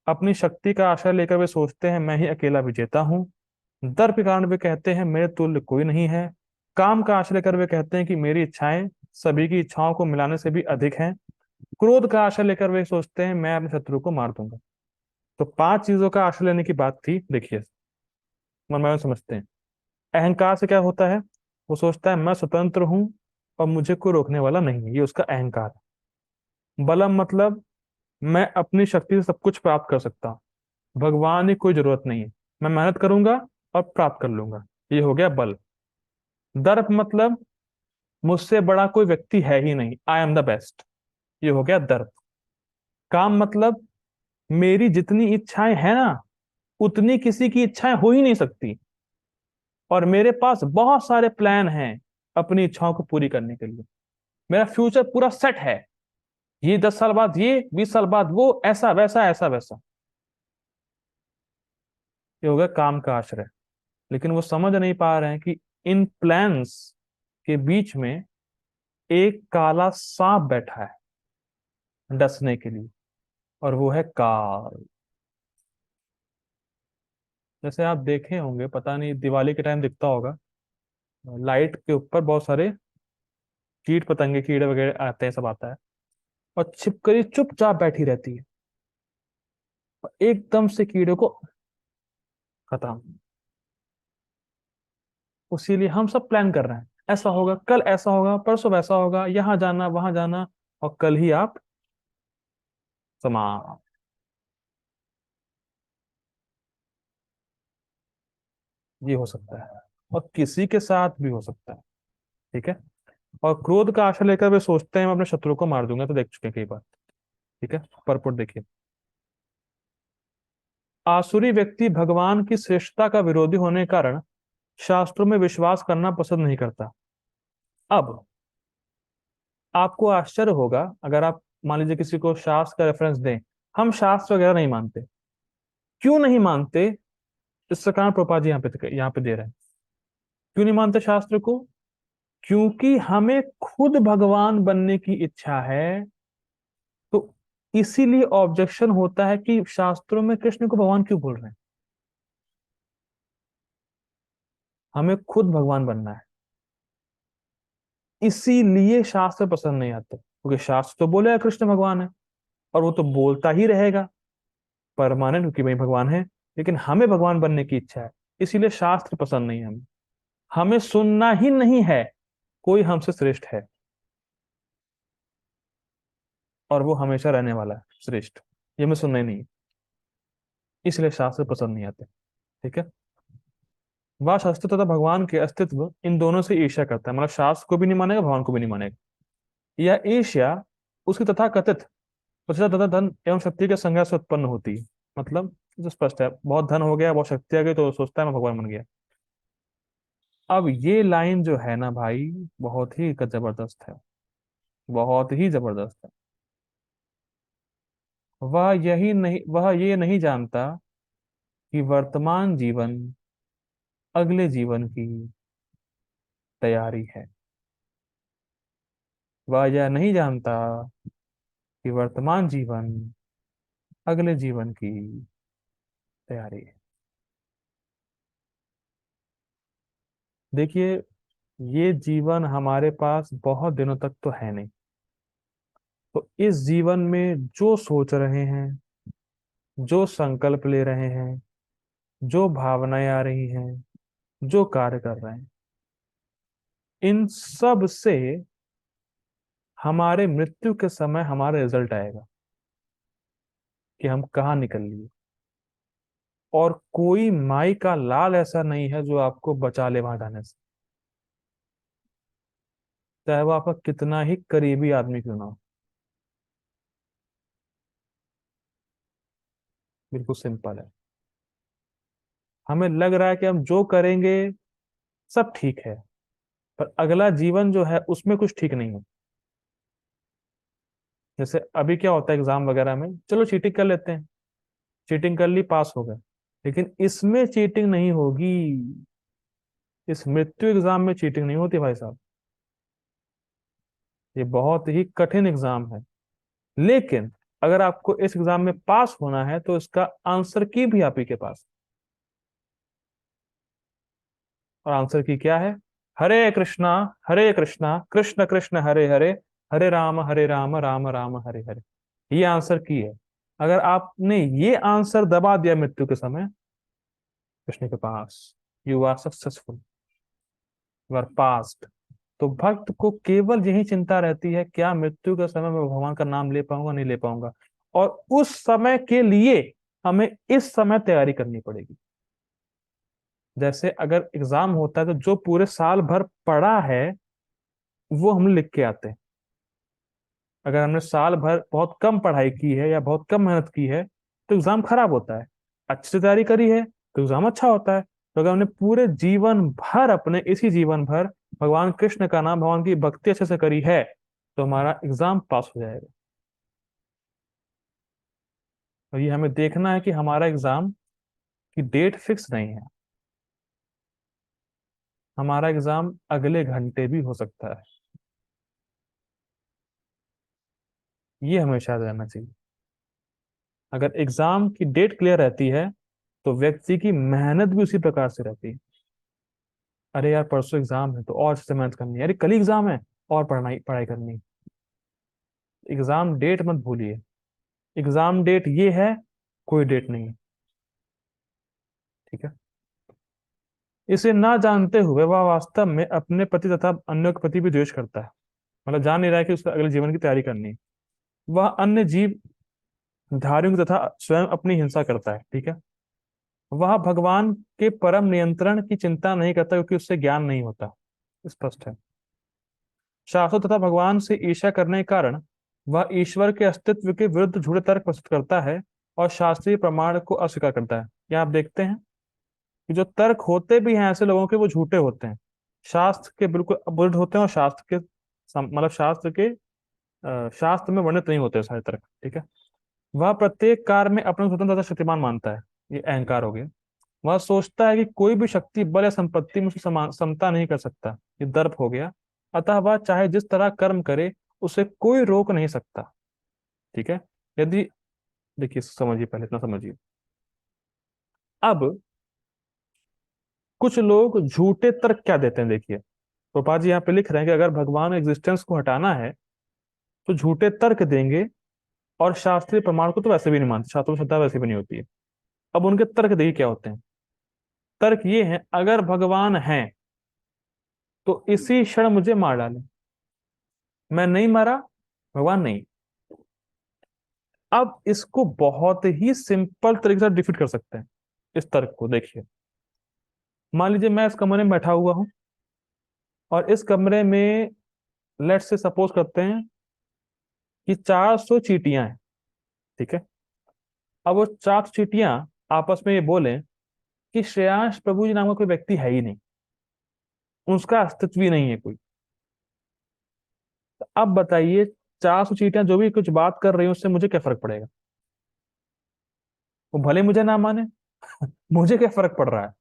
Speaker 1: अपनी शक्ति का आश्रय लेकर वे सोचते हैं मैं ही अकेला विजेता हूँ। दर्प के कारण वे कहते हैं मेरे तुल्य कोई नहीं है। काम का आश्रय लेकर वे कहते हैं कि मेरी इच्छाएं सभी की इच्छाओं को मिलाने से भी अधिक हैं। क्रोध का आश्रय लेकर वे सोचते हैं मैं अपने शत्रु को मार दूंगा। तो 5 चीजों का आश्रय लेने की बात थी, देखिए मन में समझते हैं। अहंकार से क्या होता है? वो सोचता है मैं स्वतंत्र हूं और मुझे कोई रोकने वाला नहीं है, ये उसका अहंकार है। बलम मतलब मैं अपनी शक्ति से सब कुछ प्राप्त कर सकता हूँ, भगवान की कोई जरूरत नहीं है, मैं मेहनत करूंगा और प्राप्त कर लूंगा, ये हो गया बल। दर्प मतलब मुझसे बड़ा कोई व्यक्ति है ही नहीं, आई एम द बेस्ट, ये हो गया दर्प। काम मतलब मेरी जितनी इच्छाएं हैं ना उतनी किसी की इच्छाएं हो ही नहीं सकती, और मेरे पास बहुत सारे प्लान हैं अपनी इच्छाओं को पूरी करने के लिए। मेरा फ्यूचर पूरा सेट है, ये 10 साल बाद ये, 20 साल बाद वो, ऐसा वैसा ऐसा वैसा। ये हो गया काम का आश्रय। लेकिन वो समझ नहीं पा रहे हैं कि इन प्लान्स के बीच में एक काला सांप बैठा है डसने के लिए, और वो है काल। जैसे आप देखे होंगे, पता नहीं दिवाली के टाइम दिखता होगा, लाइट के ऊपर बहुत सारे कीट पतंगे कीड़े वगैरह आते हैं, सब आता है, और छिपकली चुपचाप बैठी रहती है, और एकदम से कीड़े को खत्म। उसीलिए हम सब प्लान कर रहे हैं, ऐसा होगा, कल ऐसा होगा, परसों वैसा होगा, यहाँ जाना वहां जाना, और कल ही आप समाप्त। ये हो सकता है, और किसी के साथ भी हो सकता है। ठीक है। और क्रोध का आशा लेकर वे सोचते हैं मैं अपने शत्रु को मार दूंगा, तो देख चुके हैं कई बार। ठीक है। परपुट देखिए। आसुरी व्यक्ति भगवान की श्रेष्ठता का विरोधी होने के कारण शास्त्रों में विश्वास करना पसंद नहीं करता। अब आपको आश्चर्य होगा अगर आप मान लीजिए किसी को शास्त्र का रेफरेंस दें, हम शास्त्र वगैरह नहीं मानते। क्यों नहीं मानते? इसका कारण प्रभुपाद जी यहाँ पे दे रहे हैं। क्यों नहीं मानते शास्त्र को? क्योंकि हमें खुद भगवान बनने की इच्छा है। तो इसीलिए ऑब्जेक्शन होता है कि शास्त्रों में कृष्ण को भगवान क्यों बोल रहे हैं। हमें खुद भगवान बनना है, इसीलिए शास्त्र पसंद नहीं आते, क्योंकि शास्त्र तो बोलेगा कृष्ण भगवान है, और वो तो बोलता ही रहेगा परमानेंट, क्योंकि भाई भगवान है। लेकिन हमें भगवान बनने की इच्छा है, इसीलिए शास्त्र पसंद नहीं है हमें। हमें सुनना ही नहीं है कोई हमसे श्रेष्ठ है, और वो हमेशा रहने वाला है श्रेष्ठ। ये हमें सुनना ही नहीं है, इसलिए शास्त्र पसंद नहीं आते। ठीक है। वह शास्त्र तथा भगवान के अस्तित्व इन दोनों से ईर्ष्या करता है, मतलब शास्त्र को भी नहीं मानेगा, भगवान को भी नहीं मानेगा। यह ईर्ष्या उसकी तथा कथित प्रसिद्ध तथा धन एवं शक्ति के संज्ञा से उत्पन्न होती है। मतलब जो स्पष्ट है, बहुत धन हो गया, बहुत शक्ति आ गई, तो सोचता है मैं भगवान बन गया। अब ये लाइन जो है ना भाई, बहुत ही जबरदस्त है, बहुत ही जबरदस्त है। वह ये नहीं जानता कि वर्तमान जीवन अगले जीवन की तैयारी है। वह यह नहीं जानता कि वर्तमान जीवन अगले जीवन की तैयारी है। देखिए, ये जीवन हमारे पास बहुत दिनों तक तो है नहीं। तो इस जीवन में जो सोच रहे हैं, जो संकल्प ले रहे हैं, जो भावनाएं आ रही हैं, जो कार्य कर रहे हैं, इन सब से हमारे मृत्यु के समय हमारा रिजल्ट आएगा कि हम कहाँ निकल लिए। और कोई माई का लाल ऐसा नहीं है जो आपको बचा ले वहां जाने से, चाहे वो आपका कितना ही करीबी आदमी क्यों ना हो। बिल्कुल सिंपल है। हमें लग रहा है कि हम जो करेंगे सब ठीक है, पर अगला जीवन जो है उसमें कुछ ठीक नहीं है। जैसे अभी क्या होता है एग्जाम वगैरह में, चलो चीटिंग कर लेते हैं, चीटिंग कर ली, पास हो गए। लेकिन इसमें चीटिंग नहीं होगी, इस मृत्यु एग्जाम में चीटिंग नहीं होती भाई साहब। ये बहुत ही कठिन एग्जाम है। लेकिन अगर आपको इस एग्जाम में पास होना है तो इसका आंसर की भी आप ही के पास। और आंसर की क्या है? हरे कृष्णा कृष्ण कृष्ण हरे हरे, हरे राम राम राम हरे हरे। ये आंसर की है। अगर आपने ये आंसर दबा दिया मृत्यु के समय, कृष्ण के पास, you are successful, you are past. तो भक्त को केवल यही चिंता रहती है, क्या मृत्यु के समय मैं भगवान का नाम ले पाऊंगा, नहीं ले पाऊंगा। और उस समय के लिए हमें इस समय तैयारी करनी पड़ेगी। जैसे अगर एग्जाम होता है तो जो पूरे साल भर पढ़ा है वो हम लिख के आते हैं। अगर हमने साल भर बहुत कम पढ़ाई की है या बहुत कम मेहनत की है तो एग्जाम खराब होता है। अच्छे से तैयारी करी है तो एग्जाम अच्छा होता है। तो अगर हमने पूरे जीवन भर, अपने इसी जीवन भर भगवान कृष्ण का नाम, भगवान की भक्ति अच्छे से करी है, तो हमारा एग्जाम पास हो जाएगा। और ये हमें देखना है कि हमारा एग्जाम कि डेट फिक्स नहीं है। हमारा एग्जाम अगले घंटे भी हो सकता है, ये हमेशा याद रहना चाहिए। अगर एग्जाम की डेट क्लियर रहती है तो व्यक्ति की मेहनत भी उसी प्रकार से रहती है। अरे यार परसों एग्जाम है तो और अच्छे से मेहनत करनी है, अरे कल एग्जाम है और पढ़ाई पढ़ाई करनी है। एग्जाम डेट मत भूलिए, एग्जाम डेट ये है, कोई डेट नहीं है। ठीक है। इसे ना जानते हुए वह वास्तव में अपने पति तथा अन्यों के प्रति भी द्वेष करता है। मतलब जान नहीं रहा है कि उसका अगले जीवन की तैयारी करनी है। वह अन्य जीव धारियों की तथा स्वयं अपनी हिंसा करता है। ठीक है। वह भगवान के परम नियंत्रण की चिंता नहीं करता क्योंकि उससे ज्ञान नहीं होता। स्पष्ट है। शास्त्रों तथा भगवान से ईर्ष्या करने के कारण वह ईश्वर के अस्तित्व के विरुद्ध झूठे तर्क प्रस्तुत करता है और शास्त्रीय प्रमाण को अस्वीकार करता है। क्या आप देखते हैं कि जो तर्क होते भी हैं ऐसे लोगों के, वो झूठे होते हैं, शास्त्र के बिल्कुल अपोजिट होते हैं, और शास्त्र के मतलब शास्त्र के शास्त्र में वर्णित नहीं होते सारे तर्क। ठीक है। वह प्रत्येक कार्य में अपने को स्वतंत्र तथा शक्तिमान मानता है। ये अहंकार हो गया। वह सोचता है कि कोई भी शक्ति बल या संपत्ति में उसकी समता नहीं कर सकता। ये दर्प हो गया। अतः वह चाहे जिस तरह कर्म करे उसे कोई रोक नहीं सकता। ठीक है। यदि देखिए समझिए, पहले इतना समझिए। अब कुछ लोग झूठे तर्क क्या देते हैं, देखिए गोपाल जी यहाँ पे लिख रहे हैं कि अगर भगवान एग्जिस्टेंस को हटाना है तो झूठे तर्क देंगे, और शास्त्रीय प्रमाण को तो वैसे भी नहीं मानते, शास्त्रों में श्रद्धा वैसे भी नहीं होती है। अब उनके तर्क देखिए क्या होते हैं। तर्क ये है, अगर भगवान है तो इसी क्षण मुझे मार डाले, मैं नहीं मरा, भगवान नहीं। अब इसको बहुत ही सिंपल तरीके से डिफीट कर सकते हैं। इस तर्क को देखिए, मान लीजिए मैं इस कमरे में बैठा हुआ हूं, और इस कमरे में लेट्स से सपोज करते हैं कि 400 चींटियां हैं। ठीक है। अब वो 400 चींटियां आपस में ये बोले कि श्रेयांश प्रभु जी नाम का कोई व्यक्ति है ही नहीं, उसका अस्तित्व ही नहीं है कोई। तो अब बताइए, 400 चींटियां जो भी कुछ बात कर रही हैं उससे मुझे क्या फर्क पड़ेगा? वो भले मुझे ना माने, मुझे क्या फर्क पड़ रहा है?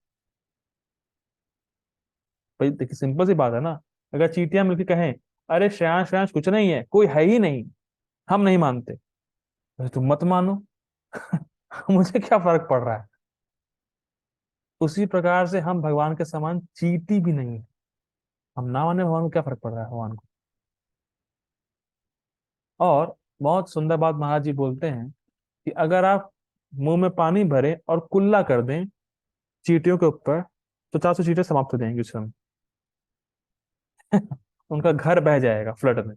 Speaker 1: भाई देखिए सिंपल सी बात है ना। अगर चींटियां मिलकर कहें अरे श्रेयांश श्रेयांश कुछ नहीं है, कोई है ही नहीं, हम नहीं मानते, तो तुम मत मानो। मुझे क्या फर्क पड़ रहा है? उसी प्रकार से हम भगवान के समान चींटी भी नहीं है। हम ना माने भगवान को, क्या फर्क पड़ रहा है भगवान को? और बहुत सुंदर बात महाराज जी बोलते हैं कि अगर आप मुंह में पानी भरें और कुल्ला कर दें चींटियों के ऊपर, तो 400 चींटियां समाप्त हो जाएंगी उस समय। उनका घर बह जाएगा फ्लड में,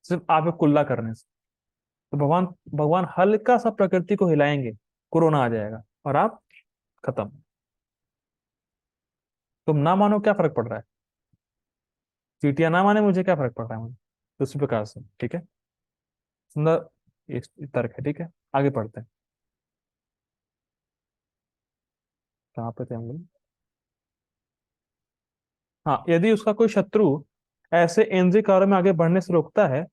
Speaker 1: सिर्फ आप एक कुल्ला करने से। तो भगवान भगवान हल्का सा प्रकृति को हिलाएंगे, कोरोना आ जाएगा और आप खत्म। तुम ना मानो, क्या फर्क पड़ रहा है? चींटियां ना माने, मुझे क्या फर्क पड़ रहा है मुझे? तो उसी प्रकार से। ठीक है। सुंदर ये तर्क है। ठीक है। आगे पढ़ते हैं। कहाँ पे थे हम लोग? हाँ, यदि उसका कोई शत्रु ऐसे इंद्रिय कार्यों में आगे बढ़ने से रोकता है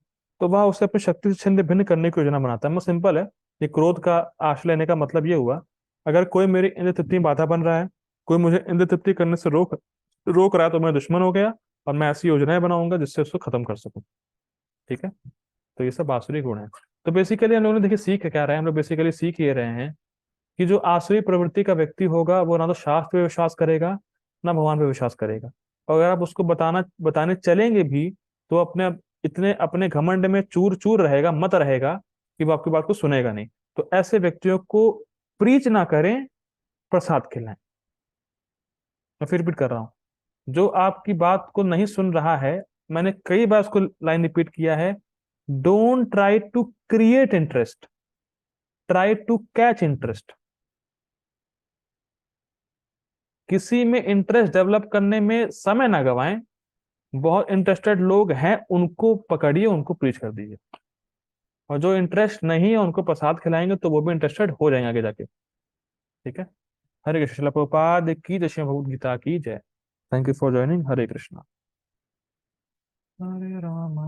Speaker 1: तो वह उसे अपनी शक्ति से छिन्न भिन्न करने की योजना बनाता है। मतलब सिंपल है। ये क्रोध का आश्रय लेने का मतलब ये हुआ, अगर कोई मेरी इंद्र तृप्ति में बाधा बन रहा है, कोई मुझे इंद्र तृप्ति करने से रोक रोक रहा है, तो मैं दुश्मन हो गया, और मैं ऐसी योजनाएं बनाऊंगा जिससे उसको खत्म कर सकूं। ठीक है। तो ये सब आसुरी गुण है। तो बेसिकली हम लोगों ने देखिए सीख क्या रहे हैं, हम लोग बेसिकली सीख ये रहे हैं कि जो आसुरी प्रवृत्ति का व्यक्ति होगा वो ना तो शास्त्र पे विश्वास करेगा, ना भगवान पे विश्वास करेगा। और अगर आप उसको बताने चलेंगे भी तो अपने इतने अपने घमंड में चूर चूर रहेगा, मत रहेगा कि वो आपकी बात को सुनेगा नहीं। तो ऐसे व्यक्तियों को प्रीच ना करें, प्रसाद खिलाएं। मैं फिर रिपीट कर रहा हूं, जो आपकी बात को नहीं सुन रहा है, मैंने कई बार उसको लाइन रिपीट किया है, don't try to create interest, try to catch interest. किसी में इंटरेस्ट डेवलप करने में समय ना गवाएं। बहुत इंटरेस्टेड लोग हैं, उनको पकड़िए, उनको प्रीच कर दीजिए। और जो इंटरेस्ट नहीं है उनको प्रसाद खिलाएंगे तो वो भी इंटरेस्टेड हो जाएंगे आगे जाके। ठीक है। हरे कृष्ण। श्रील प्रभुपाद की जय। श्रीमद् भगवद गीता की जय। Thank you for joining. Hare Krishna. Hare Rama.